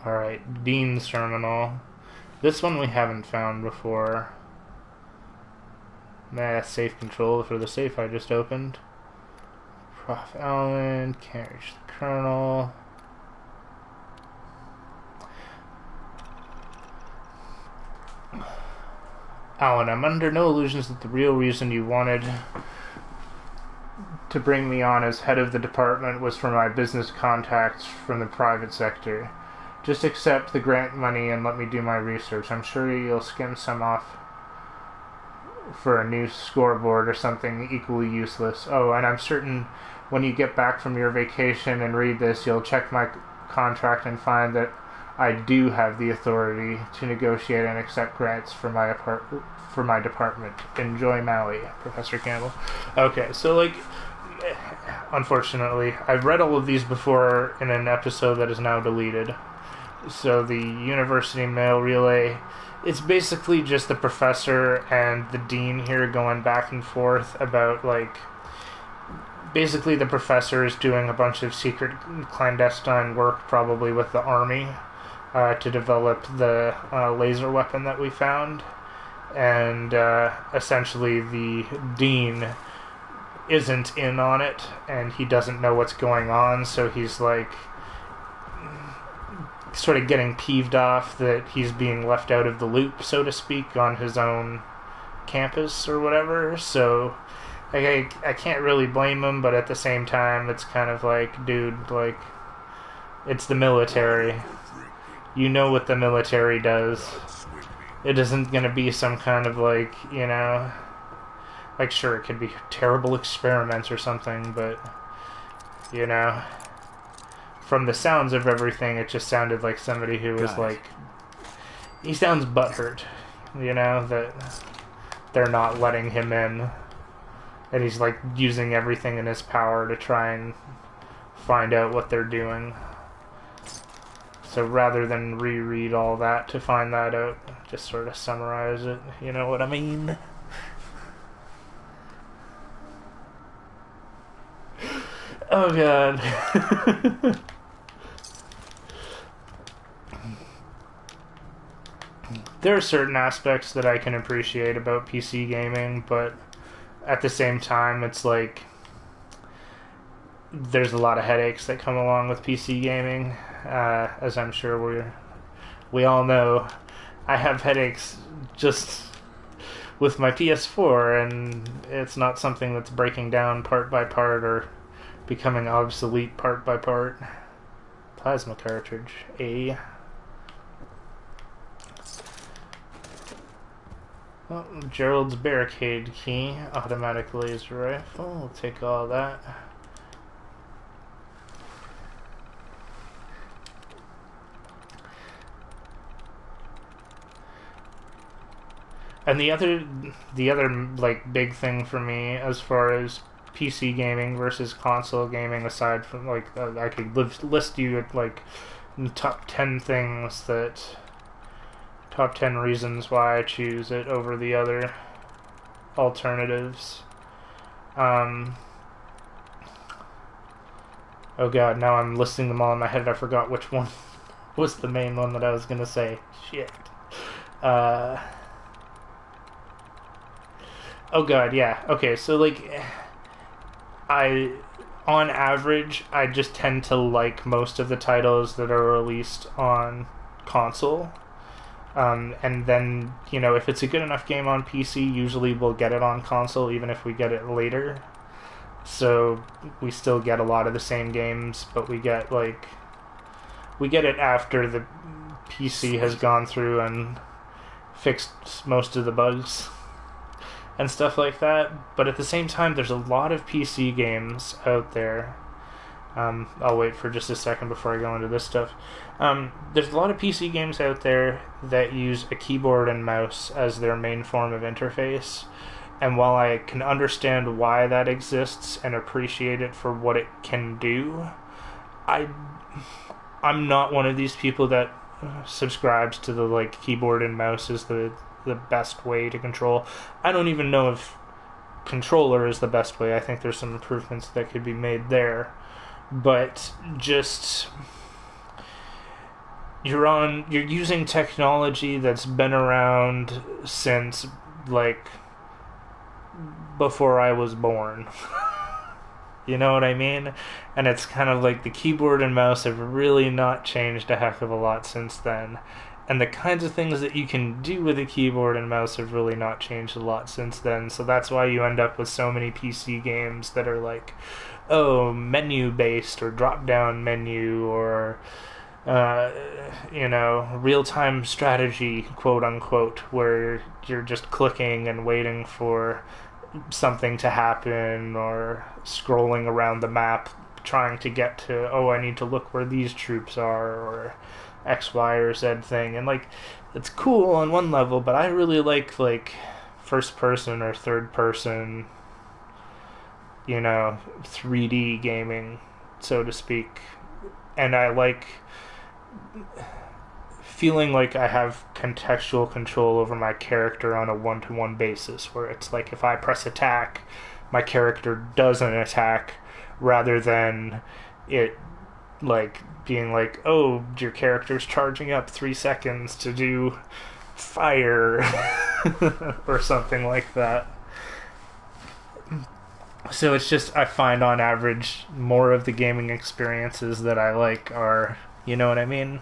Speaker 1: Alright, Dean's Terminal. This one we haven't found before. Nah, safe control for the safe I just opened. Prof. Allen, can't reach the Colonel. Allen, I'm under no illusions that the real reason you wanted to bring me on as head of the department was for my business contacts from the private sector. Just accept the grant money and let me do my research. I'm sure you'll skim some off for a new scoreboard or something equally useless. Oh, and I'm certain when you get back from your vacation and read this, you'll check my contract and find that I do have the authority to negotiate and accept grants for my department. Enjoy Maui, Professor Campbell. Okay, so like, unfortunately, I've read all of these before in an episode that is now deleted. So the University Mail Relay, it's basically just the professor and the dean here going back and forth about, like, basically the professor is doing a bunch of secret clandestine work, probably with the army, to develop the laser weapon that we found. And essentially the dean isn't in on it, and he doesn't know what's going on, so he's like sort of getting peeved off that he's being left out of the loop, so to speak, on his own campus or whatever. So I can't really blame him, but at the same time, it's kind of like, dude, like, it's the military. You know what the military does. It isn't going to be some kind of, like, you know, like, sure, it could be terrible experiments or something, but, you know, from the sounds of everything, it just sounded like somebody who was, like, he sounds butthurt, you know, that they're not letting him in, and he's, like, using everything in his power to try and find out what they're doing. So rather than reread all that to find that out, just sort of summarize it, you know what I mean? Oh god. There are certain aspects that I can appreciate about PC gaming, but at the same time, it's like there's a lot of headaches that come along with PC gaming, as I'm sure we all know. I have headaches just with my PS4, and it's not something that's breaking down part by part or becoming obsolete part by part. Plasma cartridge, Oh, Gerald's barricade key, automatic laser rifle, we'll take all that. And the other like big thing for me as far as PC gaming versus console gaming, aside from like I could list you like top 10 things that top 10 reasons why I choose it over the other alternatives. Oh god, now I'm listing them all in my head. I forgot which one was the main one that I was gonna say. Shit. Oh god, yeah. Okay, so like on average, I just tend to like most of the titles that are released on console. And then, you know, if it's a good enough game on PC, usually we'll get it on console, even if we get it later. So we still get a lot of the same games, but we get it after the PC has gone through and fixed most of the bugs and stuff like that. But at the same time, there's a lot of PC games out there. I'll wait for just a second before I go into this stuff. There's a lot of PC games out there that use a keyboard and mouse as their main form of interface. And while I can understand why that exists and appreciate it for what it can do, I'm not one of these people that subscribes to the like keyboard and mouse is the best way to control. I don't even know if controller is the best way. I think there's some improvements that could be made there. But just you're using technology that's been around since like before I was born. You know what I mean? And it's kind of like the keyboard and mouse have really not changed a heck of a lot since then. And the kinds of things that you can do with a keyboard and mouse have really not changed a lot since then. So that's why you end up with so many PC games that are like, oh, menu-based or drop-down menu or, you know, real-time strategy, quote-unquote, where you're just clicking and waiting for something to happen or scrolling around the map trying to get to, oh, I need to look where these troops are or X, Y, or Z thing. And, like, it's cool on one level, but I really like first-person or third-person, you know, 3D gaming, so to speak. And I like feeling like I have contextual control over my character on a one-to-one basis, where it's like if I press attack, my character does an attack, rather than it like being like, oh, your character's charging up 3 seconds to do fire or something like that. So it's just, I find on average more of the gaming experiences that I like are, you know what I mean?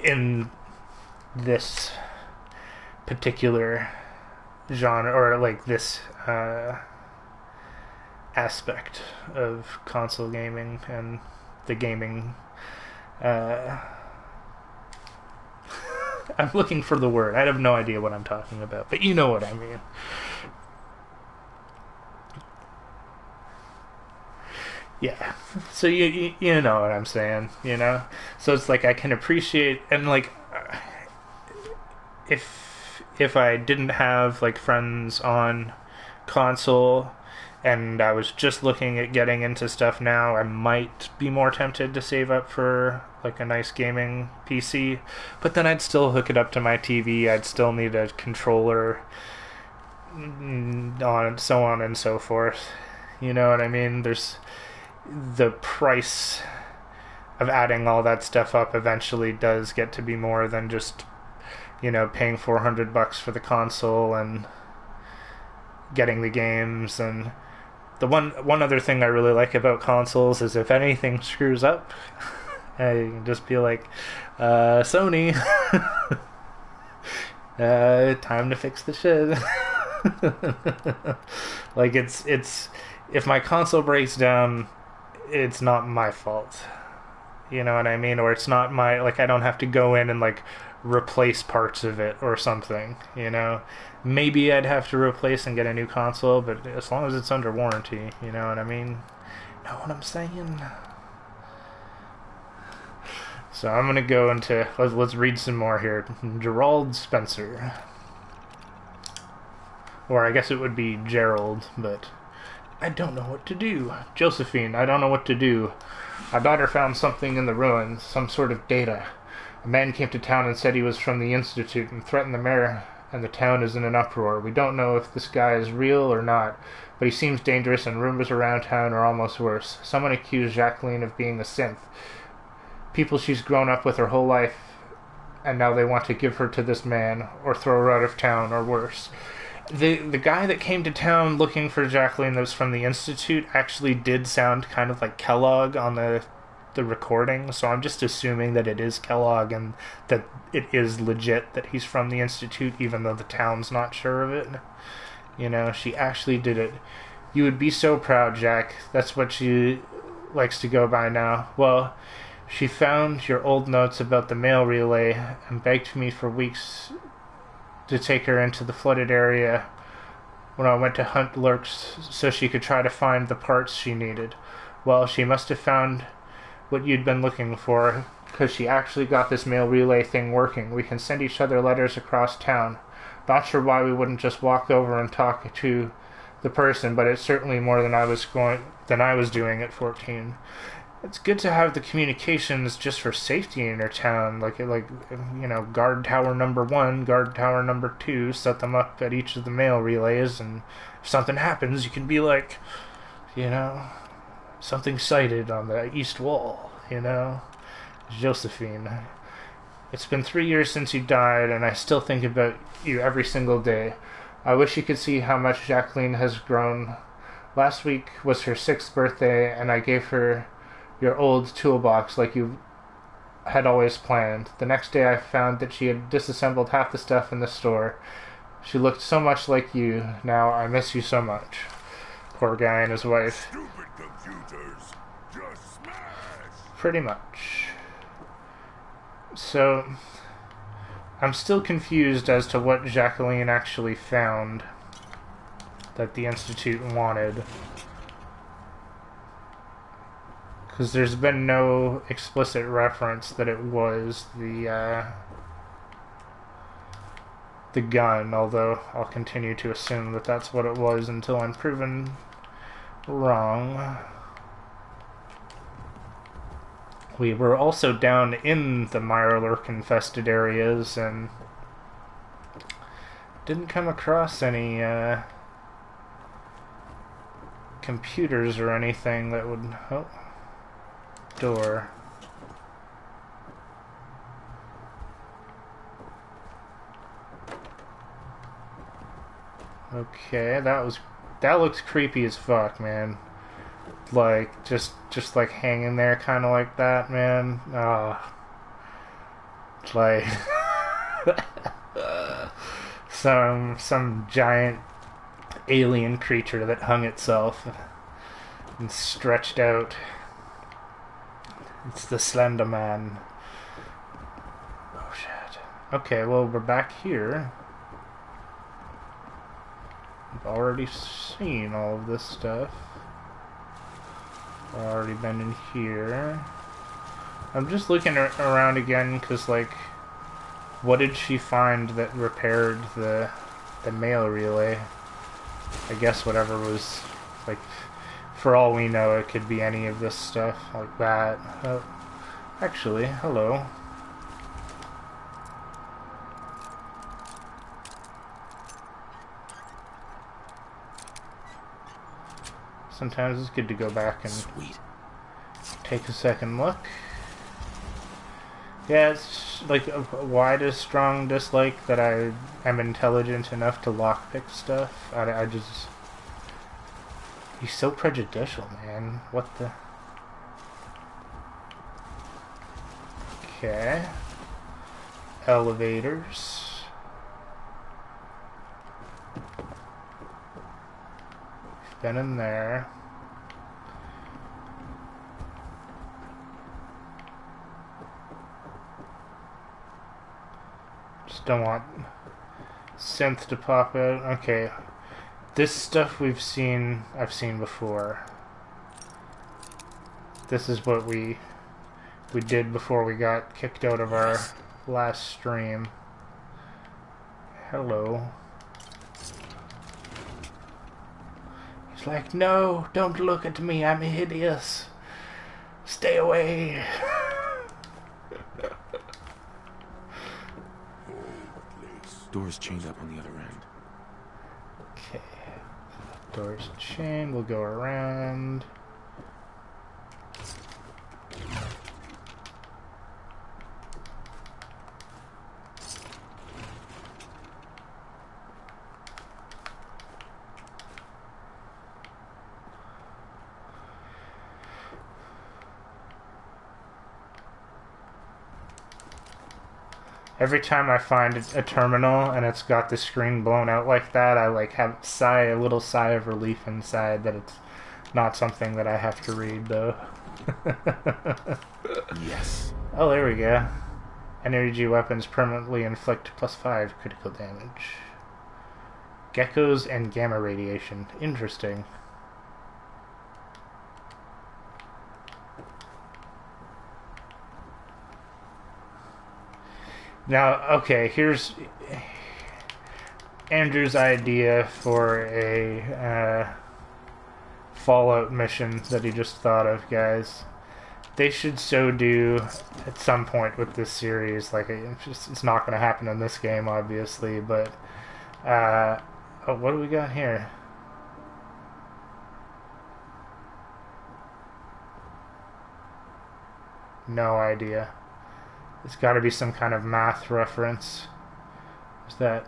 Speaker 1: in this particular genre, or like this aspect of console gaming and the gaming. I'm looking for the word. I have no idea what I'm talking about, but you know what I mean. Yeah. So you know what I'm saying, you know? So it's like I can appreciate, and like if I didn't have like friends on console and I was just looking at getting into stuff now, I might be more tempted to save up for like a nice gaming PC, but then I'd still hook it up to my TV. I'd still need a controller, on so on and so forth. You know what I mean? There's the price of adding all that stuff up eventually does get to be more than just, you know, paying $400 for the console and getting the games. And the one other thing I really like about consoles is if anything screws up, I can just be like, Sony, time to fix the shit. Like it's if my console breaks down, it's not my fault. You know what I mean? Or it's not my, like, I don't have to go in and like replace parts of it or something, you know? Maybe I'd have to replace and get a new console, but as long as it's under warranty, you know what I mean? Know what I'm saying? So I'm gonna go into, let's read some more here. Gerald Spencer. Or I guess it would be Gerald, but I don't know what to do. Josephine, I don't know what to do. My daughter found something in the ruins, some sort of data. A man came to town and said he was from the Institute and threatened the mayor, and the town is in an uproar. We don't know if this guy is real or not, but he seems dangerous, and rumors around town are almost worse. Someone accused Jacqueline of being a synth. People she's grown up with her whole life, and now they want to give her to this man, or throw her out of town, or worse. The guy that came to town looking for Jacqueline that was from the Institute actually did sound kind of like Kellogg on the recording, so I'm just assuming that it is Kellogg and that it is legit that he's from the Institute, even though the town's not sure of it. You know, she actually did it. You would be so proud, Jack. That's what she likes to go by now. Well, she found your old notes about the mail relay and begged me for weeks to take her into the flooded area when I went to hunt lurks so she could try to find the parts she needed. Well, she must have found what you'd been looking for, because she actually got this mail relay thing working. We can send each other letters across town. Not sure why we wouldn't just walk over and talk to the person, but it's certainly more than I was doing at 14. It's good to have the communications just for safety in your town, like you know, guard tower number 1, guard tower number 2, set them up at each of the mail relays, and if something happens, you can be like, you know, something sighted on the east wall, you know. Josephine, it's been 3 years since you died, and I still think about you every single day. I wish you could see how much Jacqueline has grown. Last week was her 6th birthday, and I gave her your old toolbox like you had always planned. The next day I found that she had disassembled half the stuff in the store. She looked so much like you. Now I miss you so much. Poor guy and his wife.
Speaker 2: Stupid computers, just smash!
Speaker 1: Pretty much. So, I'm still confused as to what Jacqueline actually found that the Institute wanted. Because there's been no explicit reference that it was the gun, although I'll continue to assume that that's what it was until I'm proven wrong. We were also down in the Mirelurk-infested areas and didn't come across any computers or anything that would... Oh. Door. Okay, that looks creepy as fuck, man. Like just like hanging there, kind of like that, man. Like some giant alien creature that hung itself and stretched out. It's the Slender Man. Oh shit. Okay, well we're back here. I've already seen all of this stuff. I've already been in here. I'm just looking around again because, like, what did she find that repaired the mail relay? I guess whatever was, like, for all we know, it could be any of this stuff like that. Oh, actually, hello. Sometimes it's good to go back and take a second look. Yeah, it's like, why does Strong dislike that I am intelligent enough to lockpick stuff? I just... He's so prejudicial, man. What the... Okay. Elevators. Been in there. Just don't want synth to pop out. Okay. This stuff I've seen before. This is what we did before we got kicked out of our last stream. Hello. He's like, no, don't look at me, I'm hideous. Stay away.
Speaker 3: Door's chained up on the other end.
Speaker 1: Okay. Door's chained, we'll go around. Every time I find a terminal and it's got the screen blown out like that, I like have a little sigh of relief inside that it's not something that I have to read, though.
Speaker 3: Yes.
Speaker 1: Oh, there we go. Energy weapons permanently inflict +5 critical damage. Geckos and gamma radiation. Interesting. Now, okay, here's Andrew's idea for a Fallout mission that he just thought of, guys. They should so do at some point with this series, like, it's not going to happen in this game, obviously, but, oh, what do we got here? No idea. It's got to be some kind of math reference. Is that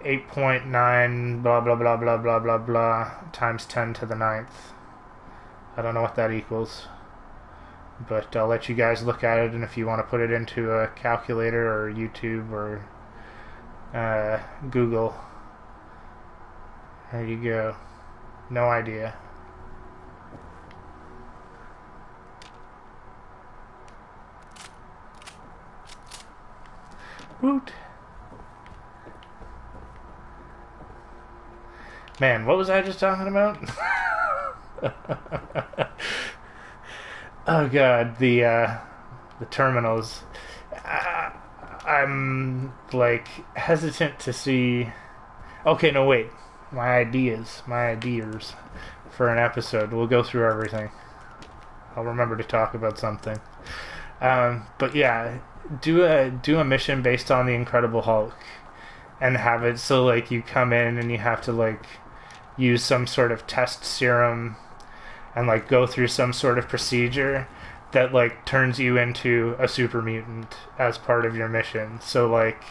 Speaker 1: 8.9 blah blah blah blah blah blah blah times 10 to the 9th? I don't know what that equals. But I'll let you guys look at it, and if you want to put it into a calculator or YouTube or Google, there you go. No idea. Woot. Man, what was I just talking about? Oh god, the terminals. I'm like hesitant to see. Okay, no wait. My ideas for an episode. We'll go through everything. I'll remember to talk about something. But yeah, do a mission based on the Incredible Hulk, and have it so like you come in and you have to like use some sort of test serum and like go through some sort of procedure that like turns you into a super mutant as part of your mission. So like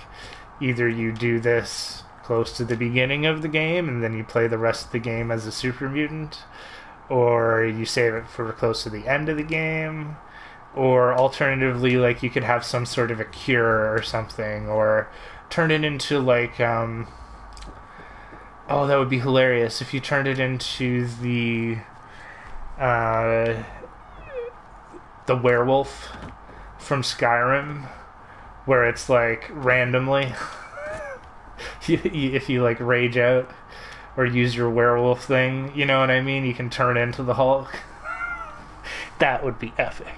Speaker 1: either you do this close to the beginning of the game and then you play the rest of the game as a super mutant, or you save it for close to the end of the game. Or alternatively, like, you could have some sort of a cure or something, or turn it into, like, oh, that would be hilarious if you turned it into the werewolf from Skyrim, where it's, like, randomly, if you, like, rage out, or use your werewolf thing, you know what I mean? You can turn into the Hulk. That would be epic.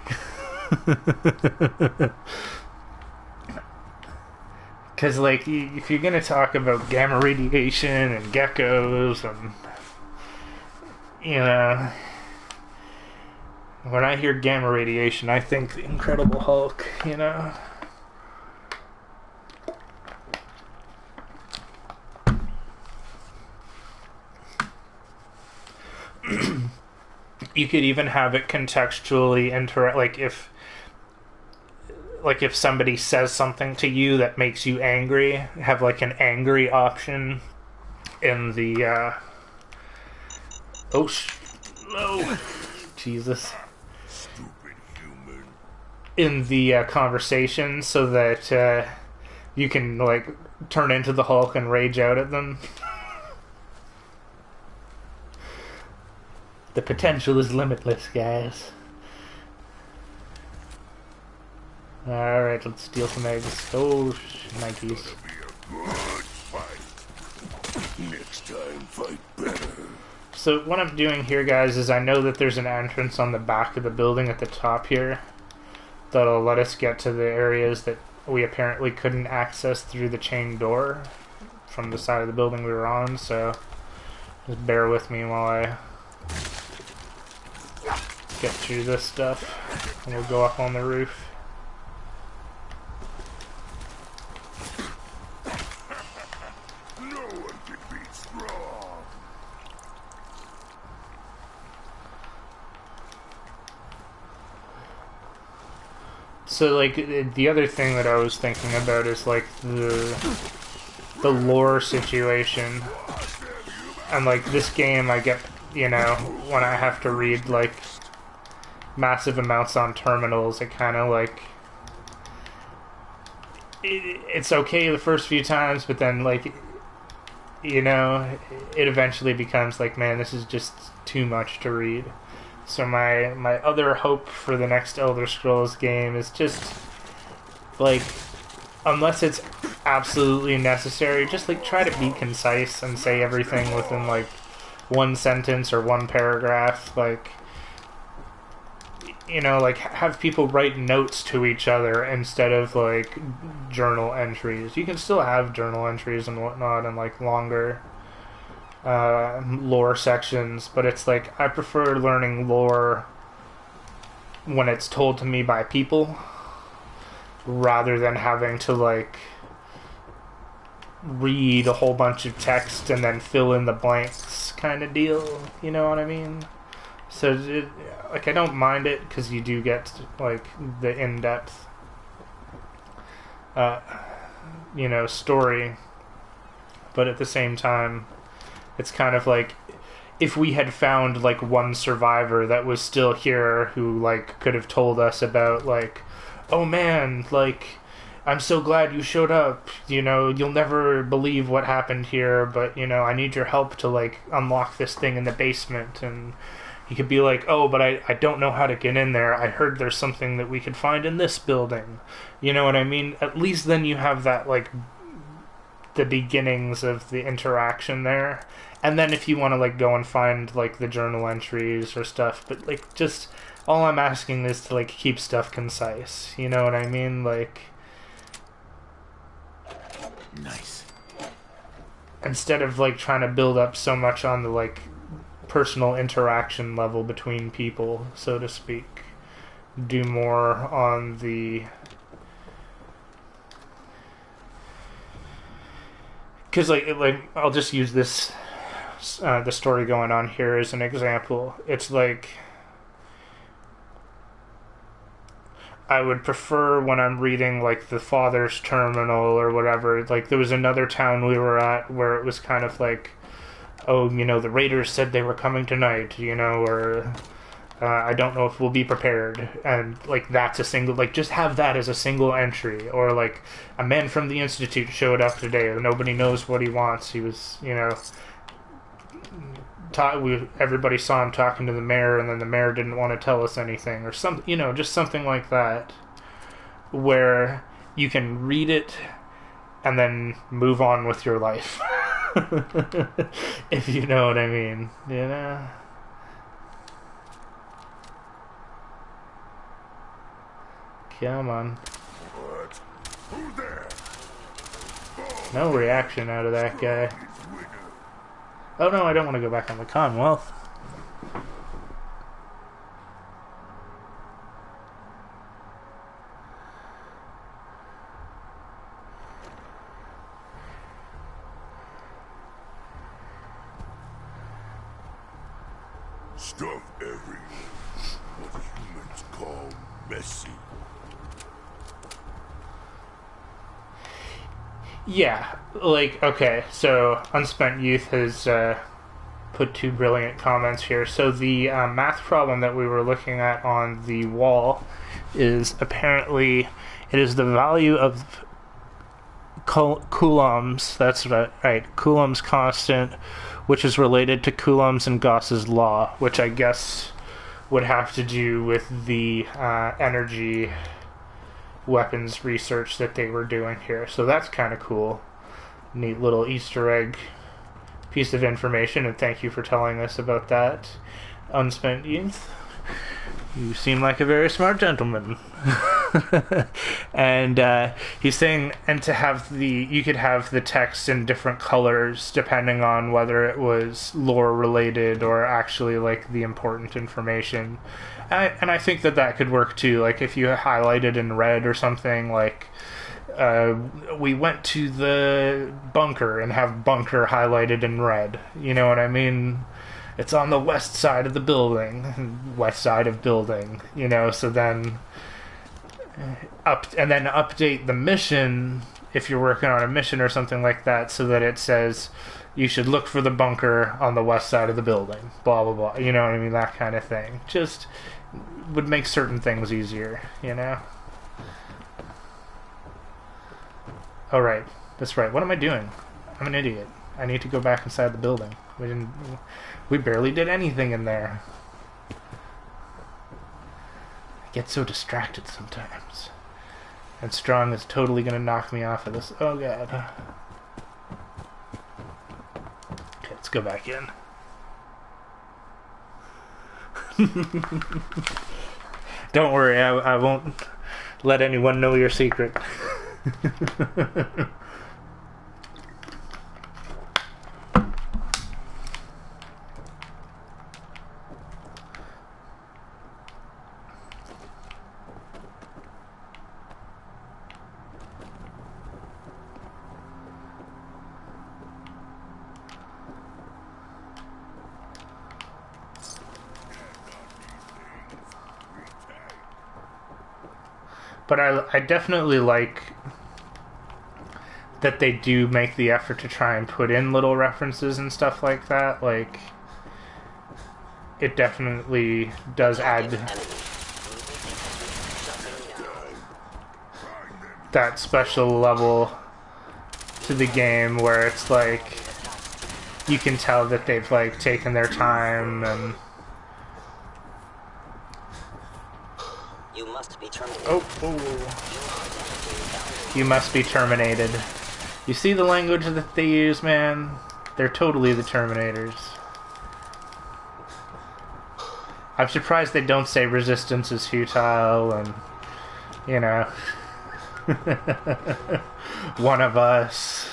Speaker 1: Because, like, if you're going to talk about gamma radiation and geckos and, you know, when I hear gamma radiation, I think the Incredible Hulk, you know? You could even have it contextually like if somebody says something to you that makes you angry, have like an angry option in the Jesus,
Speaker 2: Stupid human.
Speaker 1: in the conversation, so that you can like turn into the Hulk and rage out at them. The potential is limitless, guys. Alright, let's steal some eggs. Oh, Nikes.
Speaker 2: Be a good fight. Next time, fight better.
Speaker 1: So what I'm doing here, guys, is I know that there's an entrance on the back of the building at the top here that'll let us get to the areas that we apparently couldn't access through the chain door from the side of the building we were on, so just bear with me while I get through this stuff, and we'll go up on the roof.
Speaker 2: No one can beat strong.
Speaker 1: So, like, the other thing that I was thinking about is, like, the lore situation. And, like, this game, I get, you know, when I have to read, like, massive amounts on terminals, it kind of, like, it's okay the first few times, but then, like, you know, it eventually becomes like, man, this is just too much to read. So my other hope for the next Elder Scrolls game is just, like, unless it's absolutely necessary, just, like, try to be concise and say everything within, like, one sentence or one paragraph. Like, you know, like, have people write notes to each other instead of, like, journal entries. You can still have journal entries and whatnot and, like, longer lore sections, but it's like, I prefer learning lore when it's told to me by people rather than having to, like, read a whole bunch of text and then fill in the blanks kind of deal, you know what I mean? So, like, I don't mind it, because you do get, like, the in-depth, you know, story, but at the same time, it's kind of like, if we had found, like, one survivor that was still here who, like, could have told us about, like, oh man, like, I'm so glad you showed up, you know, you'll never believe what happened here, but, you know, I need your help to, like, unlock this thing in the basement, and he could be like, oh, but I don't know how to get in there. I heard there's something that we could find in this building. You know what I mean? At least then you have that, like, the beginnings of the interaction there. And then if you want to, like, go and find, like, the journal entries or stuff. But, like, just, all I'm asking is to, like, keep stuff concise. You know what I mean? Like,
Speaker 3: Nice.
Speaker 1: instead of, like, trying to build up so much on the, like, personal interaction level between people, so to speak, do more on the, because like I'll just use this the story going on here as an example. It's like, I would prefer when I'm reading, like, the Father's Terminal or whatever, like, there was another town we were at where it was kind of like, oh, you know, the Raiders said they were coming tonight, you know, or I don't know if we'll be prepared. And, like, that's a single... Like, just have that as a single entry. Or, like, a man from the Institute showed up today. Nobody knows what he wants. He was, you know... everybody saw him talking to the mayor, and then the mayor didn't want to tell us anything. Or some, you know, just something like that. Where you can read it and then move on with your life. If you know what I mean. You know? Come on.
Speaker 2: What? Who there?
Speaker 1: No reaction out of that guy. Oh no, I don't want to go back on the Commonwealth.
Speaker 2: Stuff everywhere. What humans call messy.
Speaker 1: Yeah, like, okay, so Unspent Youth has put 2 brilliant comments here. So the math problem that we were looking at on the wall is apparently, it is the value of Coulomb's, that's right, Coulomb's constant, which is related to Coulomb's and Gauss's law, which I guess would have to do with the energy weapons research that they were doing here. So that's kind of cool. Neat little Easter egg piece of information, and thank you for telling us about that, Unspent Youth. You seem like a very smart gentleman. And he's saying, and to have you could have the text in different colors depending on whether it was lore related or actually like the important information. And I think that could work too. Like if you highlight it in red or something, like we went to the bunker and have bunker highlighted in red. You know what I mean? It's on the west side of the building. West side of building. You know, so then update the mission if you're working on a mission or something like that, so that it says you should look for the bunker on the west side of the building. Blah blah blah. You know what I mean? That kind of thing. Just would make certain things easier. You know. Oh right, that's right. What am I doing? I'm an idiot. I need to go back inside the building. We barely did anything in there. I get so distracted sometimes. And Strong is totally gonna knock me off of this. Oh god. Okay, let's go back in. Don't worry, I won't let anyone know your secret. But I definitely like that they do make the effort to try and put in little references and stuff like that. Like, it definitely does add that special level to the game where it's like you can tell that they've like taken their time and
Speaker 9: You must be terminated.
Speaker 1: You must be terminated. You see the language that they use, man? They're totally the Terminators. I'm surprised they don't say resistance is futile and, you know, one of us.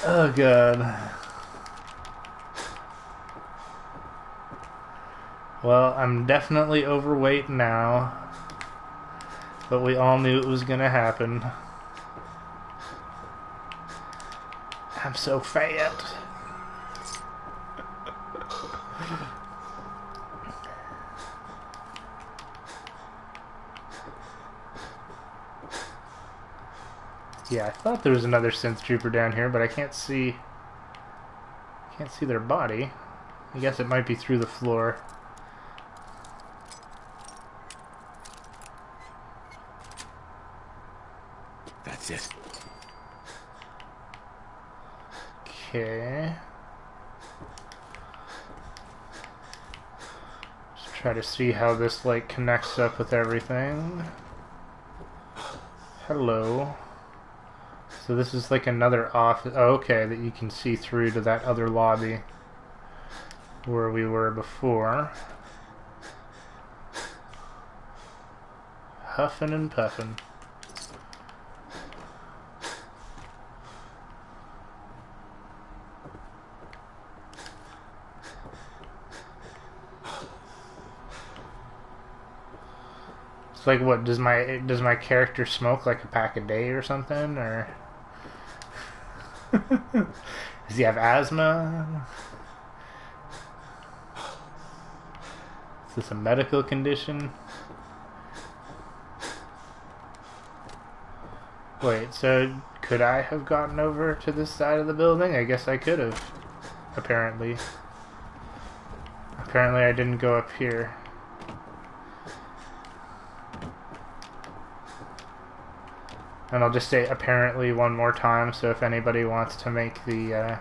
Speaker 1: Oh, God. Well, I'm definitely overweight now, but we all knew it was gonna happen. I'm so fat. Yeah, I thought there was another synth trooper down here, but I can't see their body. I guess it might be through the floor.
Speaker 3: That's it.
Speaker 1: Okay. Just try to see how this like connects up with everything. Hello. So this is like another office. Oh, okay, that you can see through to that other lobby where we were before. Huffing and puffing. It's like, what does my character smoke like a pack a day or something, or does he have asthma? Is this a medical condition? Wait, so could I have gotten over to this side of the building? I guess I could have. Apparently. Apparently I didn't go up here. And I'll just say apparently one more time, so if anybody wants to make the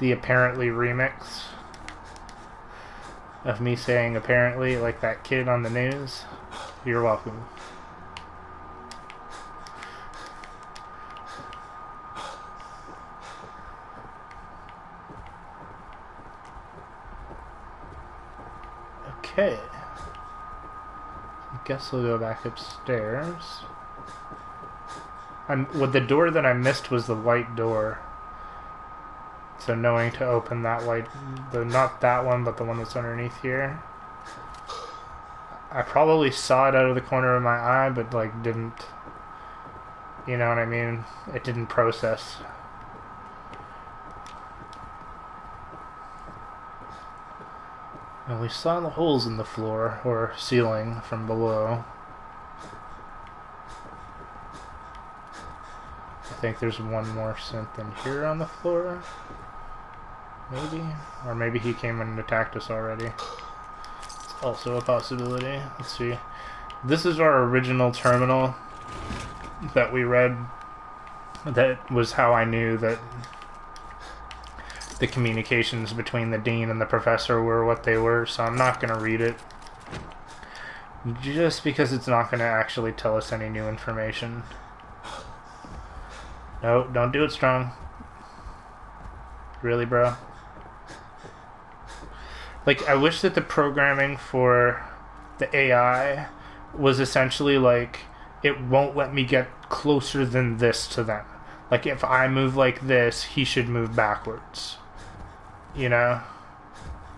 Speaker 1: apparently remix of me saying apparently like that kid on the news, you're welcome. Okay. I guess we'll go back upstairs. Well, the door that I missed was the white door. So knowing to open that white, not that one, but the one that's underneath here. I probably saw it out of the corner of my eye, but like didn't, you know what I mean? It didn't process. Well, we saw the holes in the floor, or ceiling, from below. I think there's one more synth in here on the floor. Maybe? Or maybe he came in and attacked us already. It's also a possibility. Let's see. This is our original terminal that we read. That was how I knew that the communications between the dean and the professor were what they were, so I'm not going to read it. Just because it's not going to actually tell us any new information. No, don't do it strong. Really, bro? Like, I wish that the programming for the AI was essentially like, it won't let me get closer than this to them. Like, if I move like this, he should move backwards. You know?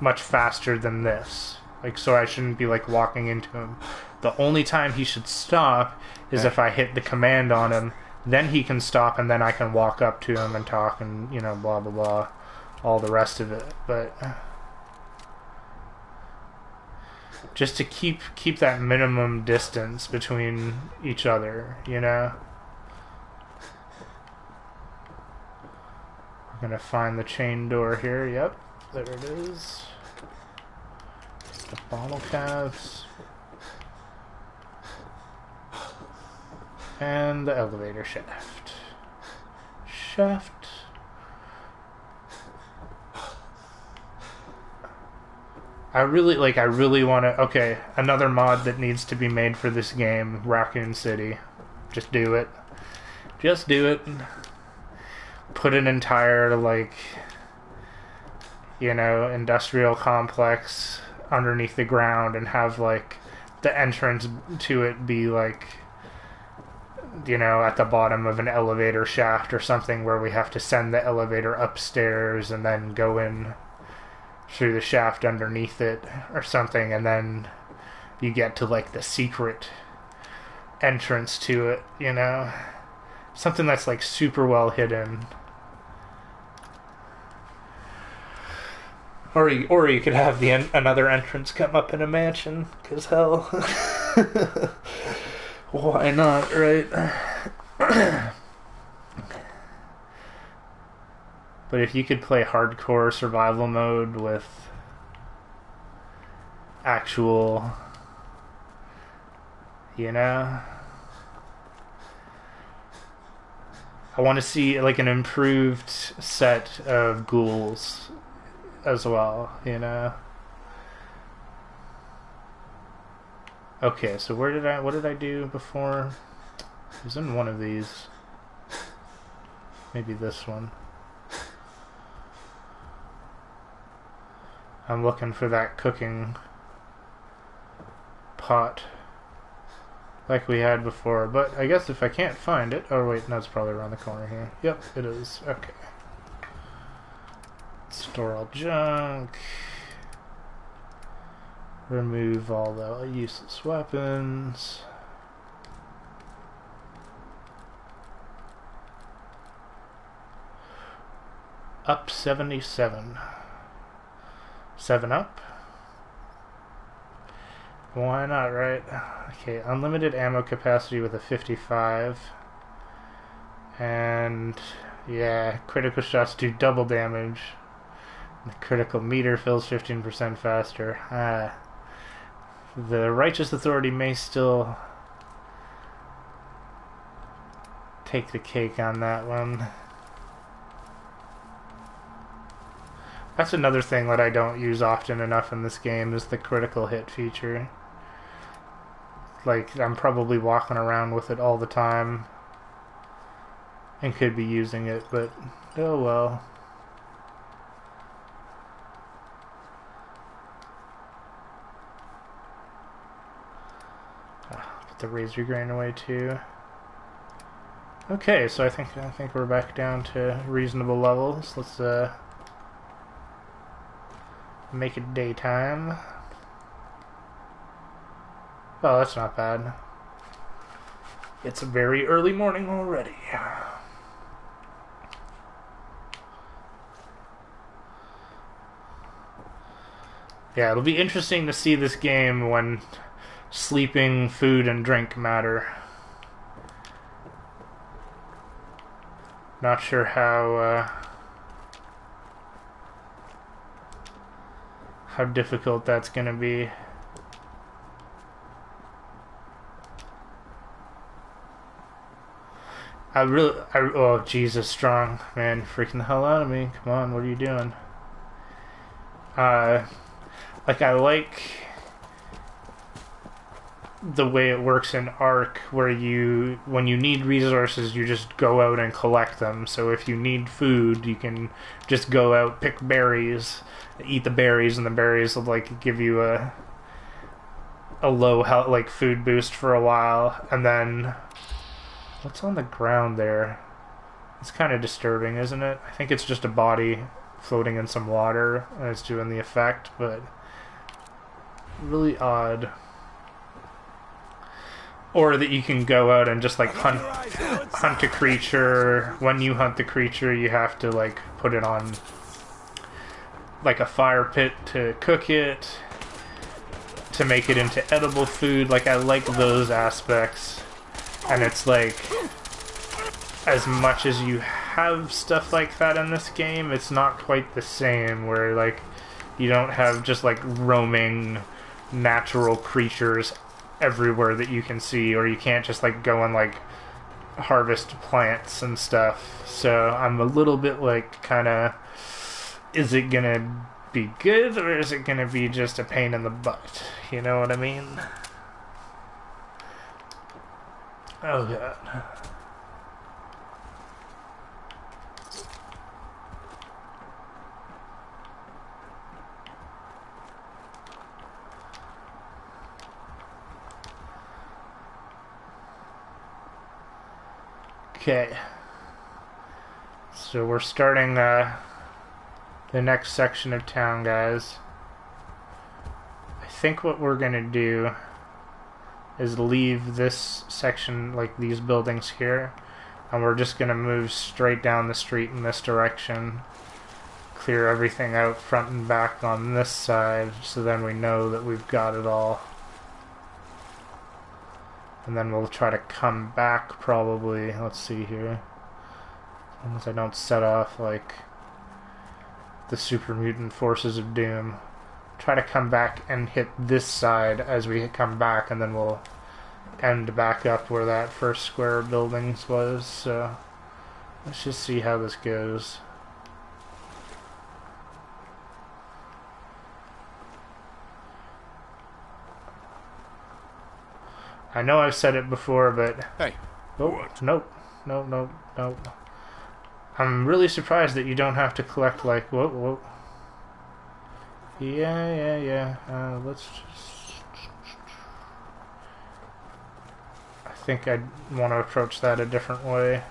Speaker 1: Much faster than this. Like, so I shouldn't be, like, walking into him. The only time he should stop is if I hit the command on him. Then he can stop, and then I can walk up to him and talk and, you know, blah, blah, blah. All the rest of it. But just to keep that minimum distance between each other, you know? We're gonna find the chain door here. Yep, there it is. The bottle caps. And the elevator shaft. I really want to... Okay, another mod that needs to be made for this game, Raccoon City. Just do it. Just do it. Put an entire, like, you know, industrial complex underneath the ground and have, like, the entrance to it be, like, you know, at the bottom of an elevator shaft or something where we have to send the elevator upstairs and then go in through the shaft underneath it or something, and then you get to, like, the secret entrance to it, you know? Something that's, like, super well hidden. Or you could have another entrance come up in a mansion, 'cause hell. Why not, right? But if you could play hardcore survival mode with actual, you know, I want to see like an improved set of ghouls as well, you know. Okay, so what did I do before? It was in one of these. Maybe this one. I'm looking for that cooking pot like we had before, but I guess if I can't find it... Oh wait, no, it's probably around the corner here. Yep, it is. Okay. Store all junk. Remove all the useless weapons. Up 77. 7 Up. Why not, right? Okay, unlimited ammo capacity with a 55. And yeah, critical shots do double damage. The critical meter fills 15% faster. The Righteous Authority may still take the cake on that one. That's another thing that I don't use often enough in this game, is the critical hit feature. Like, I'm probably walking around with it all the time and could be using it, but oh well. Put the razor grain away too. Okay, so I think we're back down to reasonable levels. Let's make it daytime. Oh, that's not bad. It's a very early morning already. Yeah, it'll be interesting to see this game when sleeping, food, and drink matter. Not sure how difficult that's gonna be. Oh, Jesus, Strong, man, freaking the hell out of me. Come on, what are you doing? Like, I like the way it works in Ark, where when you need resources, you just go out and collect them. So if you need food, you can just go out, pick berries, eat the berries, and the berries will, like, give you a low health, like, food boost for a while, and then... What's on the ground there? It's kind of disturbing, isn't it? I think it's just a body floating in some water, and it's doing the effect, but really odd. Or that you can go out and just, like, hunt a creature. When you hunt the creature, you have to, like, put it on, like, a fire pit to cook it, to make it into edible food. Like, I like those aspects. And it's like, as much as you have stuff like that in this game, it's not quite the same, where, like, you don't have just, like, roaming natural creatures everywhere that you can see, or you can't just, like, go and, like, harvest plants and stuff. So I'm a little bit, like, kind of, is it gonna be good, or is it gonna be just a pain in the butt? You know what I mean? Oh, God. Okay. So we're starting the next section of town, guys. I think what we're gonna do is leave this section, like these buildings here, and we're just gonna move straight down the street in this direction, clear everything out front and back on this side, so then we know that we've got it all. And then we'll try to come back probably, let's see here, as long as I don't set off like the super mutant forces of doom. Try to come back and hit this side as we come back, and then we'll end back up where that first square of buildings was. So let's just see how this goes. I know I've said it before, but...
Speaker 3: Hey.
Speaker 1: Oh, nope. Nope. I'm really surprised that you don't have to collect, like... Whoa. Yeah. Let's just... I think I want to approach that a different way.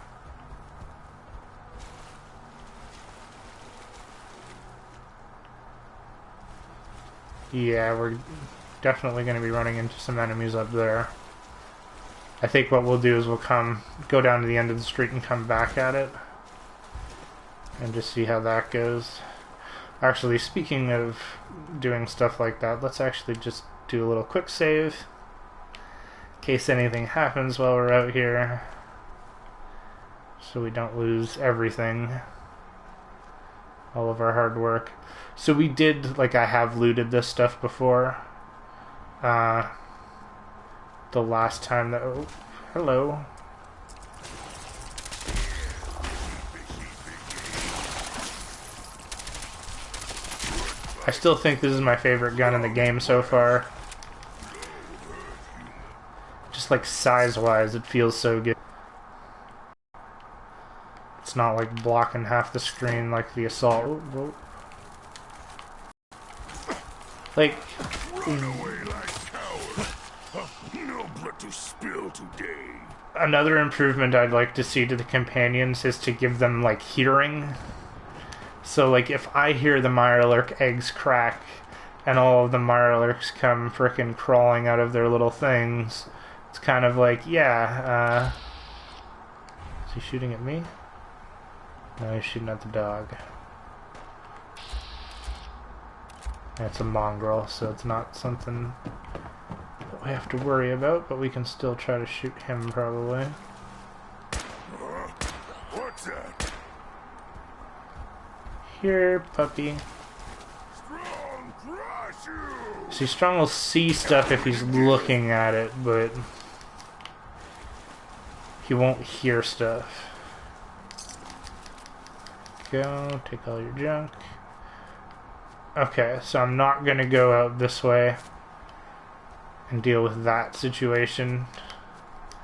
Speaker 1: Yeah, we're definitely going to be running into some enemies up there. I think what we'll do is we'll go down to the end of the street and come back at it. And just see how that goes. Actually, speaking of doing stuff like that, let's actually just do a little quick save. In case anything happens while we're out here. So we don't lose everything. All of our hard work. So we did, like, I have looted this stuff before. The last time that... Oh, hello. I still think this is my favorite gun in the game so far. Just like size-wise, it feels so good. It's not like blocking half the screen like the assault. Whoa. Like... Another improvement I'd like to see to the companions is to give them, like, hearing. So, like, if I hear the Mirelurk eggs crack and all of the Mirelurks come frickin' crawling out of their little things, it's kind of like, yeah, is he shooting at me? No, he's shooting at the dog. It's a mongrel, so it's not something that we have to worry about, but we can still try to shoot him, probably.
Speaker 2: What's that?
Speaker 1: Here, puppy.
Speaker 2: Strong, crush you!
Speaker 1: See, Strong will see stuff if he's looking at it, but he won't hear stuff. Go, take all your junk. Okay, so I'm not gonna go out this way and deal with that situation.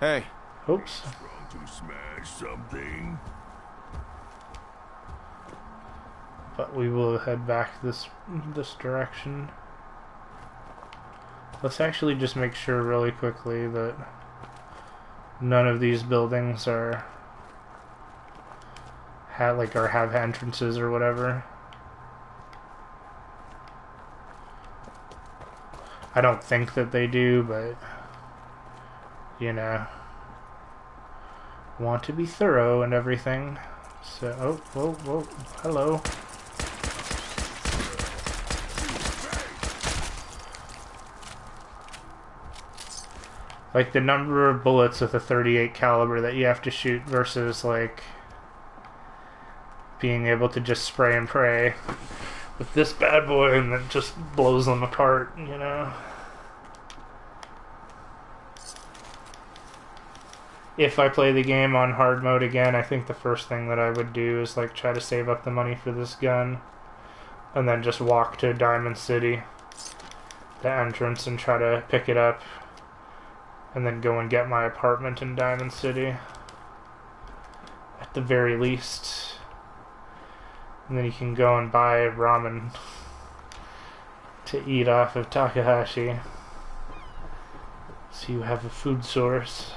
Speaker 3: Hey.
Speaker 1: Oops.
Speaker 2: Strong to smash something.
Speaker 1: But we will head back this direction. Let's actually just make sure really quickly that none of these buildings have entrances or whatever. I don't think that they do, but you know, want to be thorough and everything. So, whoa, hello. Like the number of bullets with a .38 caliber that you have to shoot versus like being able to just spray and pray with this bad boy and then just blows them apart, you know. If I play the game on hard mode again, I think the first thing that I would do is like try to save up the money for this gun and then just walk to Diamond City, the entrance, and try to pick it up and then go and get my apartment in Diamond City at the very least. And then you can go and buy ramen to eat off of Takahashi. So you have a food source.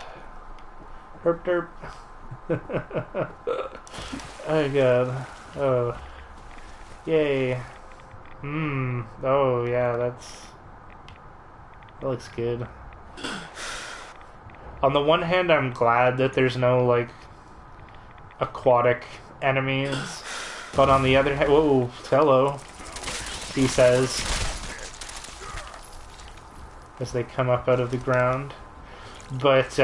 Speaker 1: Derp derp. Oh god. Oh. Yay. Oh yeah, that looks good. On the one hand, I'm glad that there's no, like, aquatic enemies. But on the other hand, whoa, hello, he says, as they come up out of the ground. But,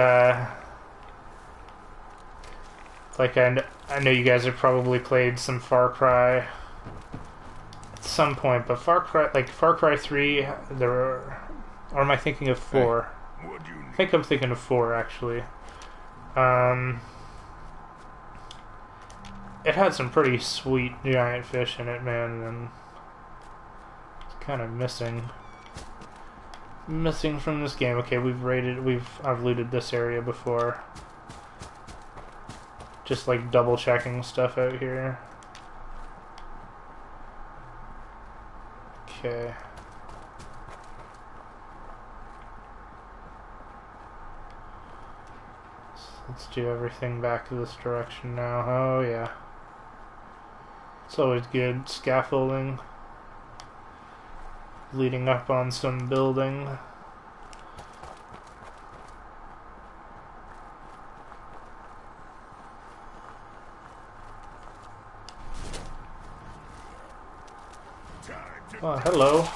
Speaker 1: like, I know you guys have probably played some Far Cry some point, but Far Cry 3, there were, or am I thinking of 4?
Speaker 2: Hey, what do you
Speaker 1: I
Speaker 2: need?
Speaker 1: think I'm thinking of 4, actually. It had some pretty sweet giant fish in it, man, and it's kind of missing from this game. Okay, I've looted this area before. Just like double checking stuff out here. Okay. So let's do everything back to this direction now. Oh yeah. It's always good. Scaffolding. Leading up on some building. Oh, hello.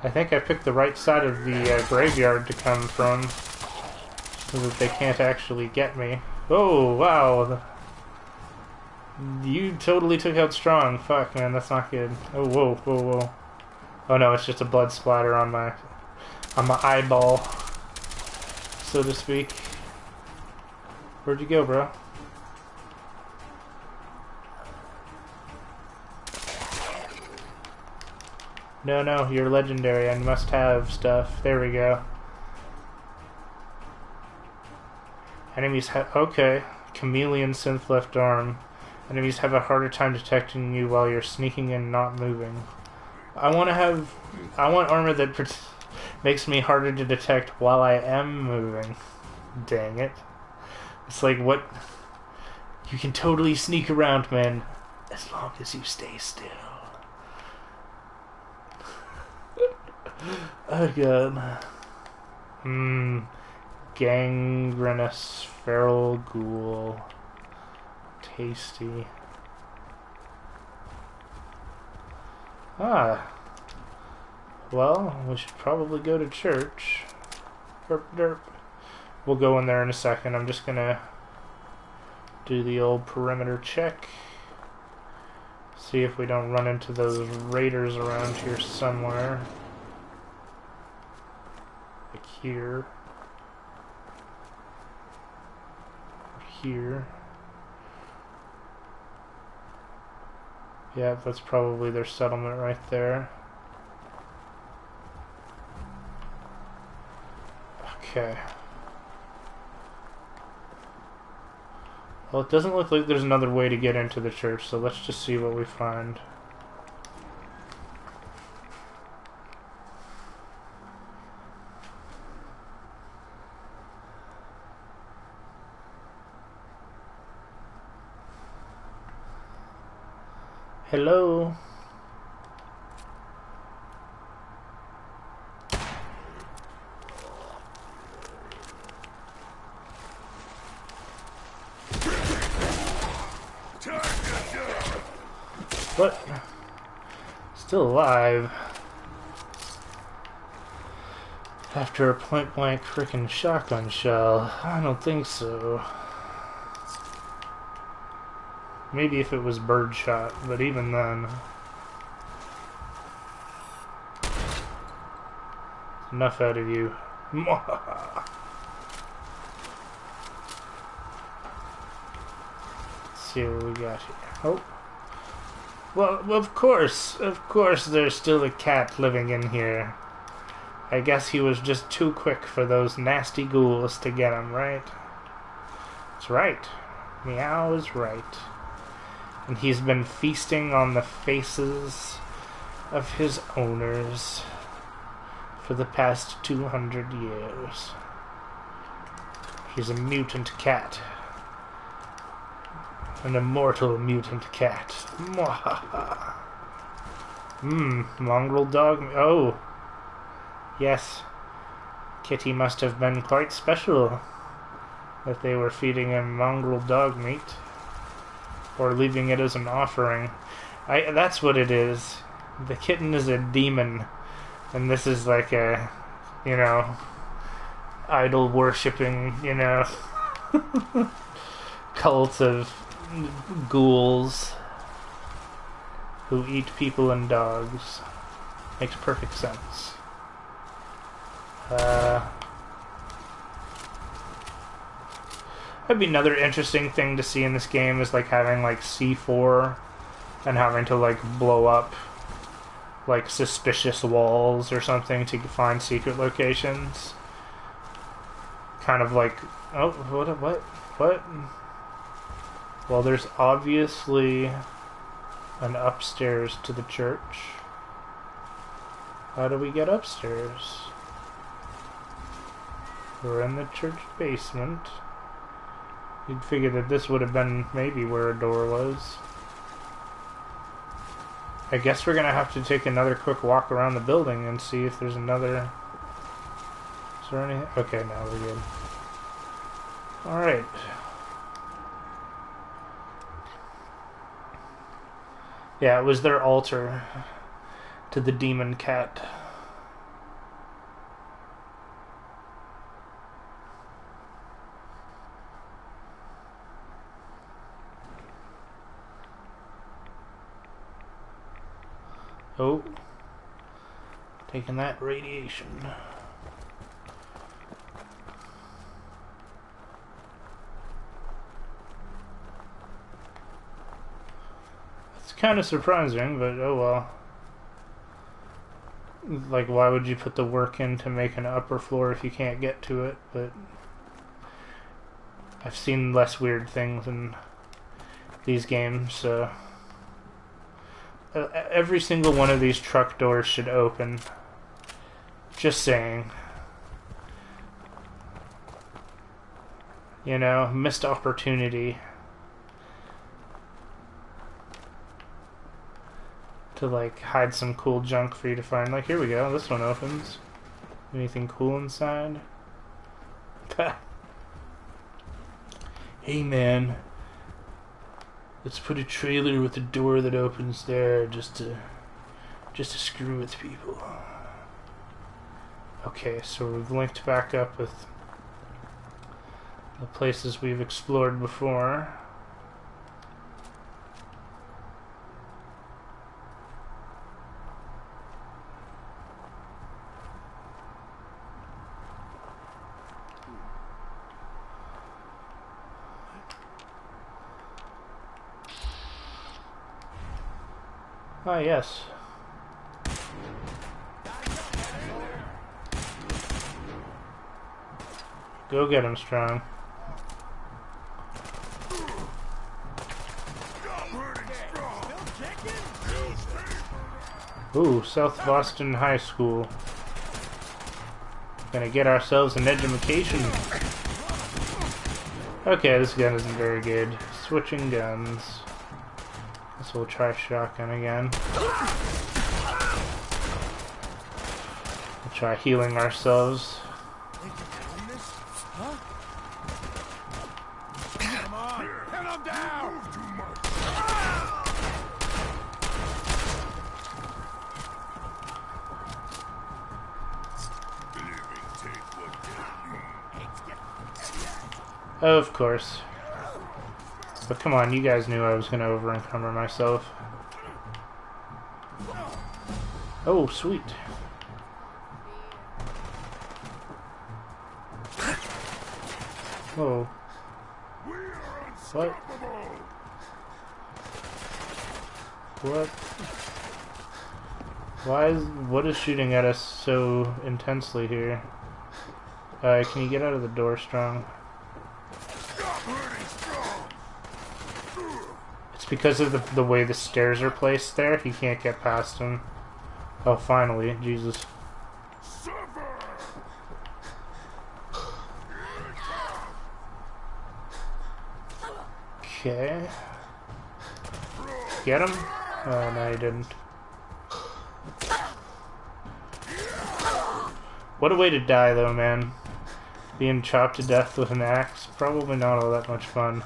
Speaker 1: I think I picked the right side of the graveyard to come from, so that they can't actually get me. Oh, wow. You totally took out strong. Fuck, man, that's not good. Oh, whoa, whoa, whoa. Oh no, it's just a blood splatter on my eyeball, so to speak. Where'd you go, bro? No, you're legendary. I must have stuff. There we go. Enemies have... Okay. Chameleon synth left arm. Enemies have a harder time detecting you while you're sneaking and not moving. I want armor that makes me harder to detect while I am moving. Dang it. It's like, what... You can totally sneak around, man. As long as you stay still. Oh god. Gangrenous feral ghoul. Tasty. Ah. Well, we should probably go to church. Derp derp. We'll go in there in a second. I'm just gonna do the old perimeter check. See if we don't run into those raiders around here somewhere. Like here. Or here. Yeah, that's probably their settlement right there. Okay. Well, it doesn't look like there's another way to get into the church, so let's just see what we find. Hello? What? Still alive. After a point-blank frickin' shotgun shell. I don't think so. Maybe if it was birdshot, but even then. Enough out of you. Let's see what we got here. Oh. Well, of course there's still a cat living in here. I guess he was just too quick for those nasty ghouls to get him, right? That's right. Meow is right. And he's been feasting on the faces of his owners for the past 200 years. He's a mutant cat. An immortal mutant cat. Mongrel dog. Oh. Yes. Kitty must have been quite special that they were feeding him mongrel dog meat. Or leaving it as an offering. That's what it is. The kitten is a demon. And this is like a you know, idol worshipping, you know, cult of ghouls who eat people and dogs. Makes perfect sense. That'd be another interesting thing to see in this game is like having like C4 and having to like blow up like suspicious walls or something to find secret locations. Kind of like, oh, what? Well, there's obviously an upstairs to the church. How do we get upstairs? We're in the church basement. You'd figure that this would have been maybe where a door was. I guess we're gonna have to take another quick walk around the building and see if there's another... Is there anything? Okay, now we're good. Alright. Yeah, it was their altar to the demon cat. Oh, taking that radiation. It's kind of surprising, but oh well. Like, why would you put the work in to make an upper floor if you can't get to it? But I've seen less weird things in these games, so... every single one of these truck doors should open. Just saying. You know, missed opportunity to like hide some cool junk for you to find. Like, here we go, this one opens. Anything cool inside? Hey man, let's put a trailer with a door that opens there just to screw with people. Okay, so we've linked back up with the places we've explored before. Ah, yes. Go get him, Strong. Ooh, South Boston High School. Gonna get ourselves an education. Okay, this gun isn't very good. Switching guns. Guess we'll try shotgun again. We'll try healing ourselves.
Speaker 2: Come on, pin him down!
Speaker 1: Oh, of course. But come on, you guys knew I was going to over-encumber myself. Oh, sweet. Whoa. What? What? What is shooting at us so intensely here? Can you get out of the door, Strong? It's because of the way the stairs are placed there. He can't get past them. Oh, finally. Jesus. Okay. Get him? Oh, no, he didn't. What a way to die, though, man. Being chopped to death with an axe. Probably not all that much fun.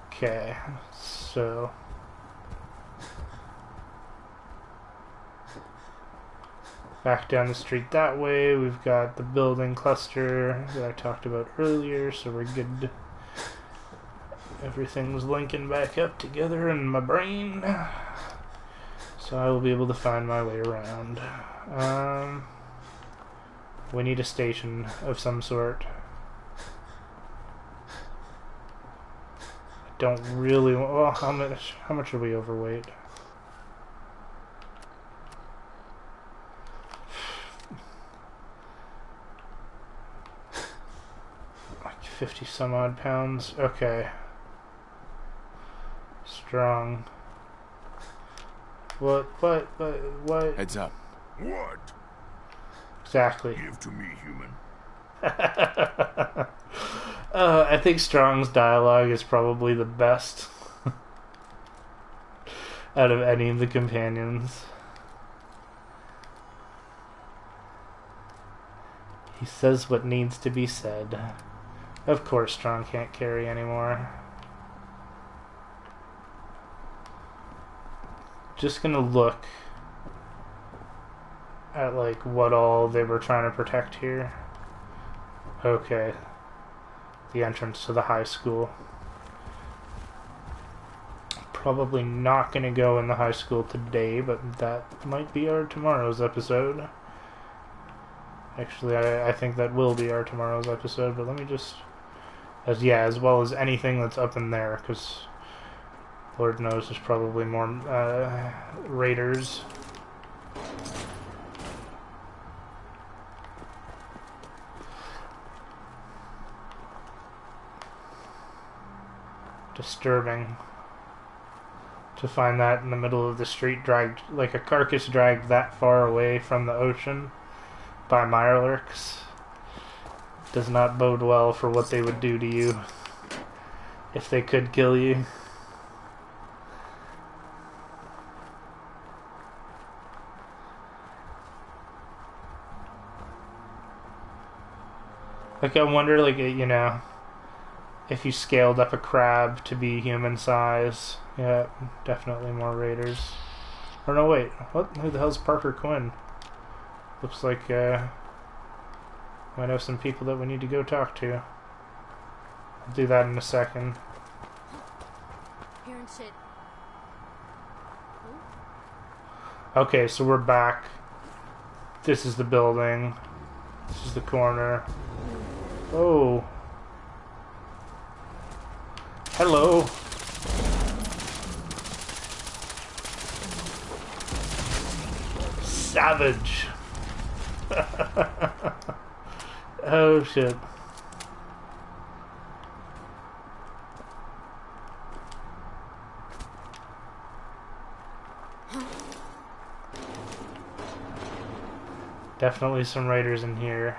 Speaker 1: Okay, so... Back down the street that way, we've got the building cluster that I talked about earlier, so we're good. Everything's linking back up together in my brain, so I will be able to find my way around. We need a station of some sort. I don't really. Well, how much are we overweight? Like 50 some odd pounds. Okay. Strong. What?
Speaker 3: Heads up.
Speaker 2: What?
Speaker 1: Exactly.
Speaker 2: Give to me, human.
Speaker 1: I think Strong's dialogue is probably the best out of any of the companions. He says what needs to be said. Of course Strong can't carry anymore. Just gonna look at like what all they were trying to protect here. Okay. The entrance to the high school. Probably not gonna go in the high school today, but that might be our tomorrow's episode. Actually, I think that will be our tomorrow's episode, but let me just... as well as anything that's up in there, because Lord knows there's probably more raiders. Disturbing to find that in the middle of the street, dragged like a carcass dragged that far away from the ocean by Mirelurks. Does not bode well for what they would do to you if they could kill you. Like, I wonder, like, you know, if you scaled up a crab to be human size. Yeah, definitely more raiders. Or no, wait. What? Who the hell's Parker Quinn? Looks like, might have some people that we need to go talk to. I'll do that in a second.
Speaker 10: Hearing shit.
Speaker 1: Okay, so we're back. This is the building. This is the corner. Oh. Hello. Savage. Oh shit. Definitely some raiders in here.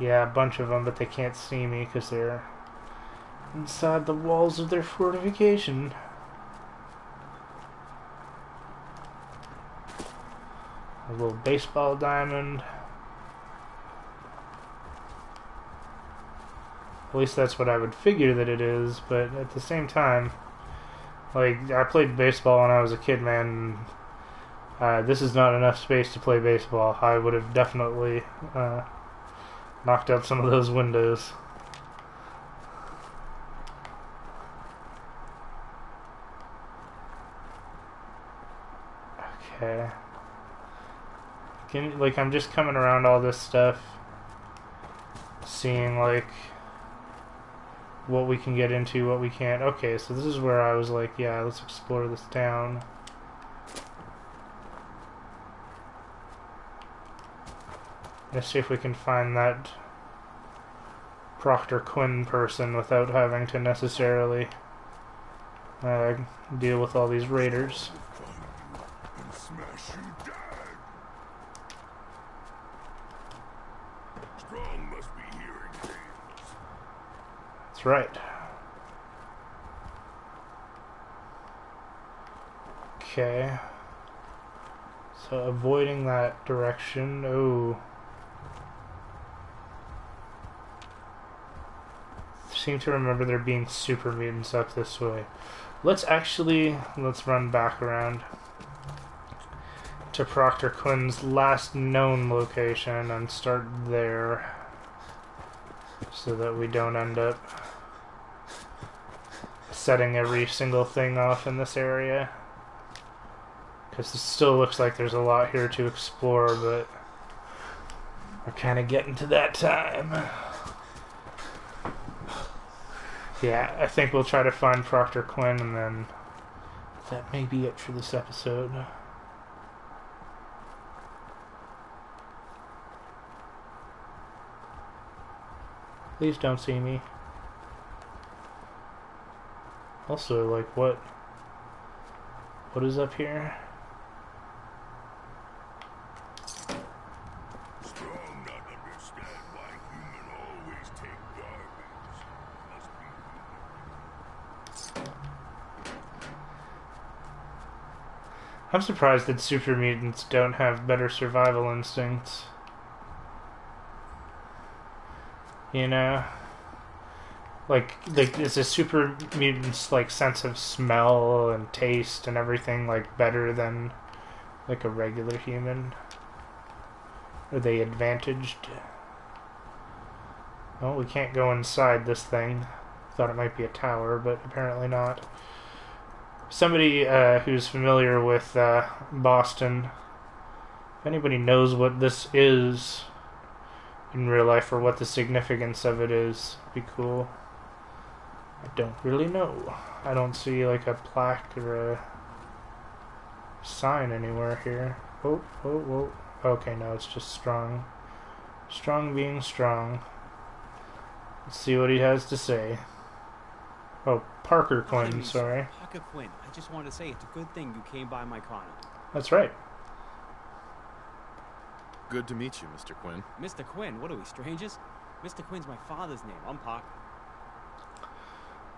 Speaker 1: Yeah, a bunch of them, but they can't see me because they're inside the walls of their fortification. A little baseball diamond. At least that's what I would figure that it is, but at the same time, like, I played baseball when I was a kid, man. This is not enough space to play baseball. I would have definitely knocked out some of those windows. Okay. Like, I'm just coming around all this stuff, seeing, like, what we can get into, what we can't. Okay, so this is where I was like, yeah, let's explore this town. Let's see if we can find that Proctor Quinn person without having to necessarily deal with all these raiders.
Speaker 2: And smash you dead. Strong must be hearing things.
Speaker 1: That's right. Okay. So avoiding that direction. Oh. Seem to remember there being super mutants up this way. let's run back around to Proctor Quinn's last known location and start there, so that we don't end up setting every single thing off in this area. Because it still looks like there's a lot here to explore, but we're kind of getting to that time. Yeah, I think we'll try to find Proctor Quinn, and then that may be it for this episode. Please don't see me. Also, like, what is up here?
Speaker 2: Strong not understand why human always take garbage. Must be
Speaker 1: I'm surprised that super mutants don't have better survival instincts. You know? Like is a super mutant's like sense of smell and taste and everything like better than like a regular human? Are they advantaged? Well, we can't go inside this thing. Thought it might be a tower, but apparently not. Somebody who's familiar with Boston, if anybody knows what this is in real life or what the significance of it is, be cool. I don't really know. I don't see like a plaque or a sign anywhere here. Oh. Okay, no, it's just strong. Strong being strong. Let's see what he has to say. Oh, Parker Quinn, sorry.
Speaker 10: Parker Quinn. I just wanted to say it's a good thing you came by my corner.
Speaker 1: That's right.
Speaker 3: Good to meet you, Mr. Quinn.
Speaker 10: Mr. Quinn? What are we, strangers? Mr. Quinn's my father's name. I'm Parker.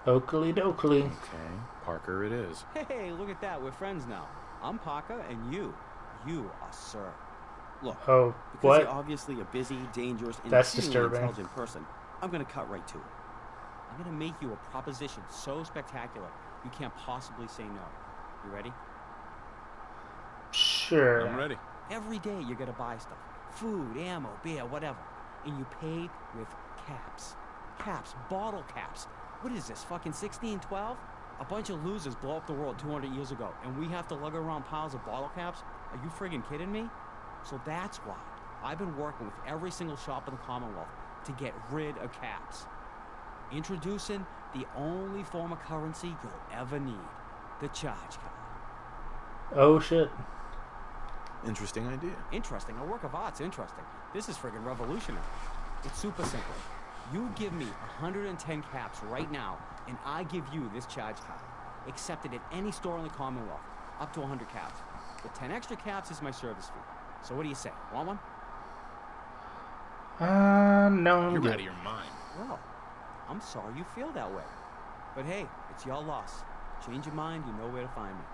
Speaker 1: Oakley dokley.
Speaker 3: Okay, Parker it is.
Speaker 10: Hey, look at that. We're friends now. I'm Parker, and you are Sir. Look,
Speaker 1: oh,
Speaker 10: because
Speaker 1: what?
Speaker 10: you're obviously a busy, dangerous, and
Speaker 1: That's
Speaker 10: extremely
Speaker 1: disturbing.
Speaker 10: intelligent person, I'm going to cut right to it. I'm going to make you a proposition so spectacular you can't possibly say no. You ready?
Speaker 1: Sure.
Speaker 3: I'm ready.
Speaker 10: Every day you're going to buy stuff. Food, ammo, beer, whatever. And you pay with caps. Caps, bottle caps. What is this, fucking 1612? A bunch of losers blow up the world 200 years ago, and we have to lug around piles of bottle caps? Are you friggin' kidding me? So that's why I've been working with every single shop in the Commonwealth to get rid of caps. Introducing the only form of currency you'll ever need. The charge card.
Speaker 1: Oh, shit.
Speaker 3: Interesting idea.
Speaker 10: Interesting. A work of art's interesting. This is friggin' revolutionary. It's super simple. You give me 110 caps right now, and I give you this charge card. Accepted at any store in the Commonwealth. Up to 100 caps. The 10 extra caps is my service fee. So what do you say? Want one?
Speaker 1: No.
Speaker 3: You're out of your mind.
Speaker 10: Well, I'm sorry you feel that way. But hey, it's your loss. Change your mind, you know where to find me.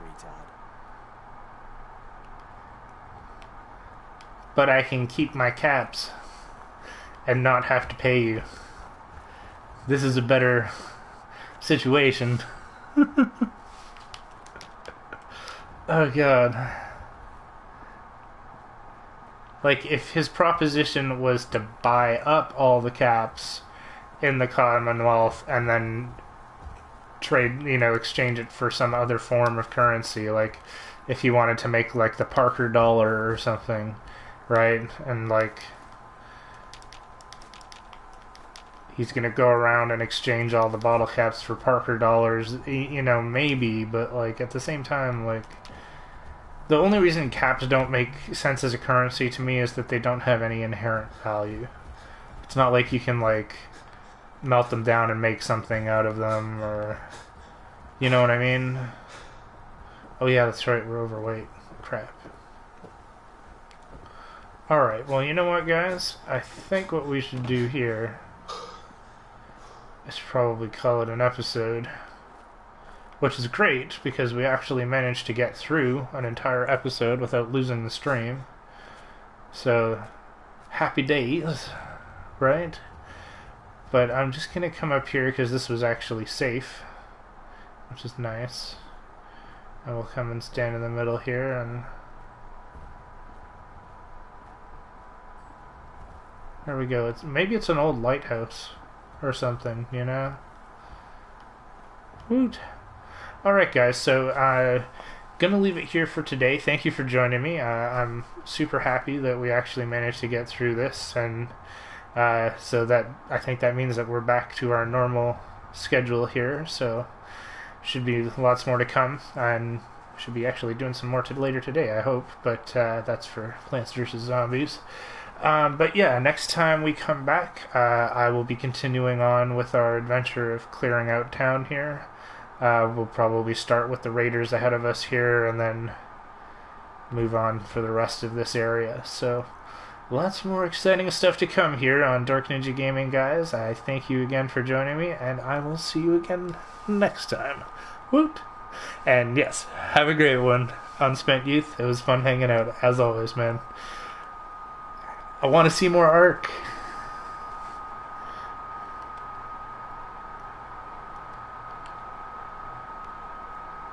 Speaker 10: Retard.
Speaker 1: But I can keep my caps and not have to pay you. This is a better situation. Oh, God. Like, if his proposition was to buy up all the caps in the Commonwealth and then trade, exchange it for some other form of currency, like, if he wanted to make, like, the Parker dollar or something, right? And, like, he's gonna go around and exchange all the bottle caps for Parker dollars, maybe, but, like, at the same time, like, the only reason caps don't make sense as a currency to me is that they don't have any inherent value. It's not like you can, like, melt them down and make something out of them, or... You know what I mean? Oh yeah, that's right, we're overweight. Crap. Alright, well, you know what, guys? I think what we should do here is probably call it an episode. Which is great, because we actually managed to get through an entire episode without losing the stream. So, happy days, right? But I'm just going to come up here because this was actually safe. which is nice. And we'll come and stand in the middle here, and there we go. Maybe it's an old lighthouse or something, you know? Woot. Alright guys, so gonna leave it here for today. Thank you for joining me. I'm super happy that we actually managed to get through this, and so that I think that means that we're back to our normal schedule here, so should be lots more to come, and should be actually doing some more later today, I hope, but that's for Plants vs. Zombies. But yeah, next time we come back, I will be continuing on with our adventure of clearing out town here. We'll probably start with the raiders ahead of us here, and then move on for the rest of this area. So, lots more exciting stuff to come here on Dark Ninja Gaming, guys. I thank you again for joining me, and I will see you again next time. Woot! And yes, have a great one, Unspent Youth. It was fun hanging out, as always, man. I want to see more Ark.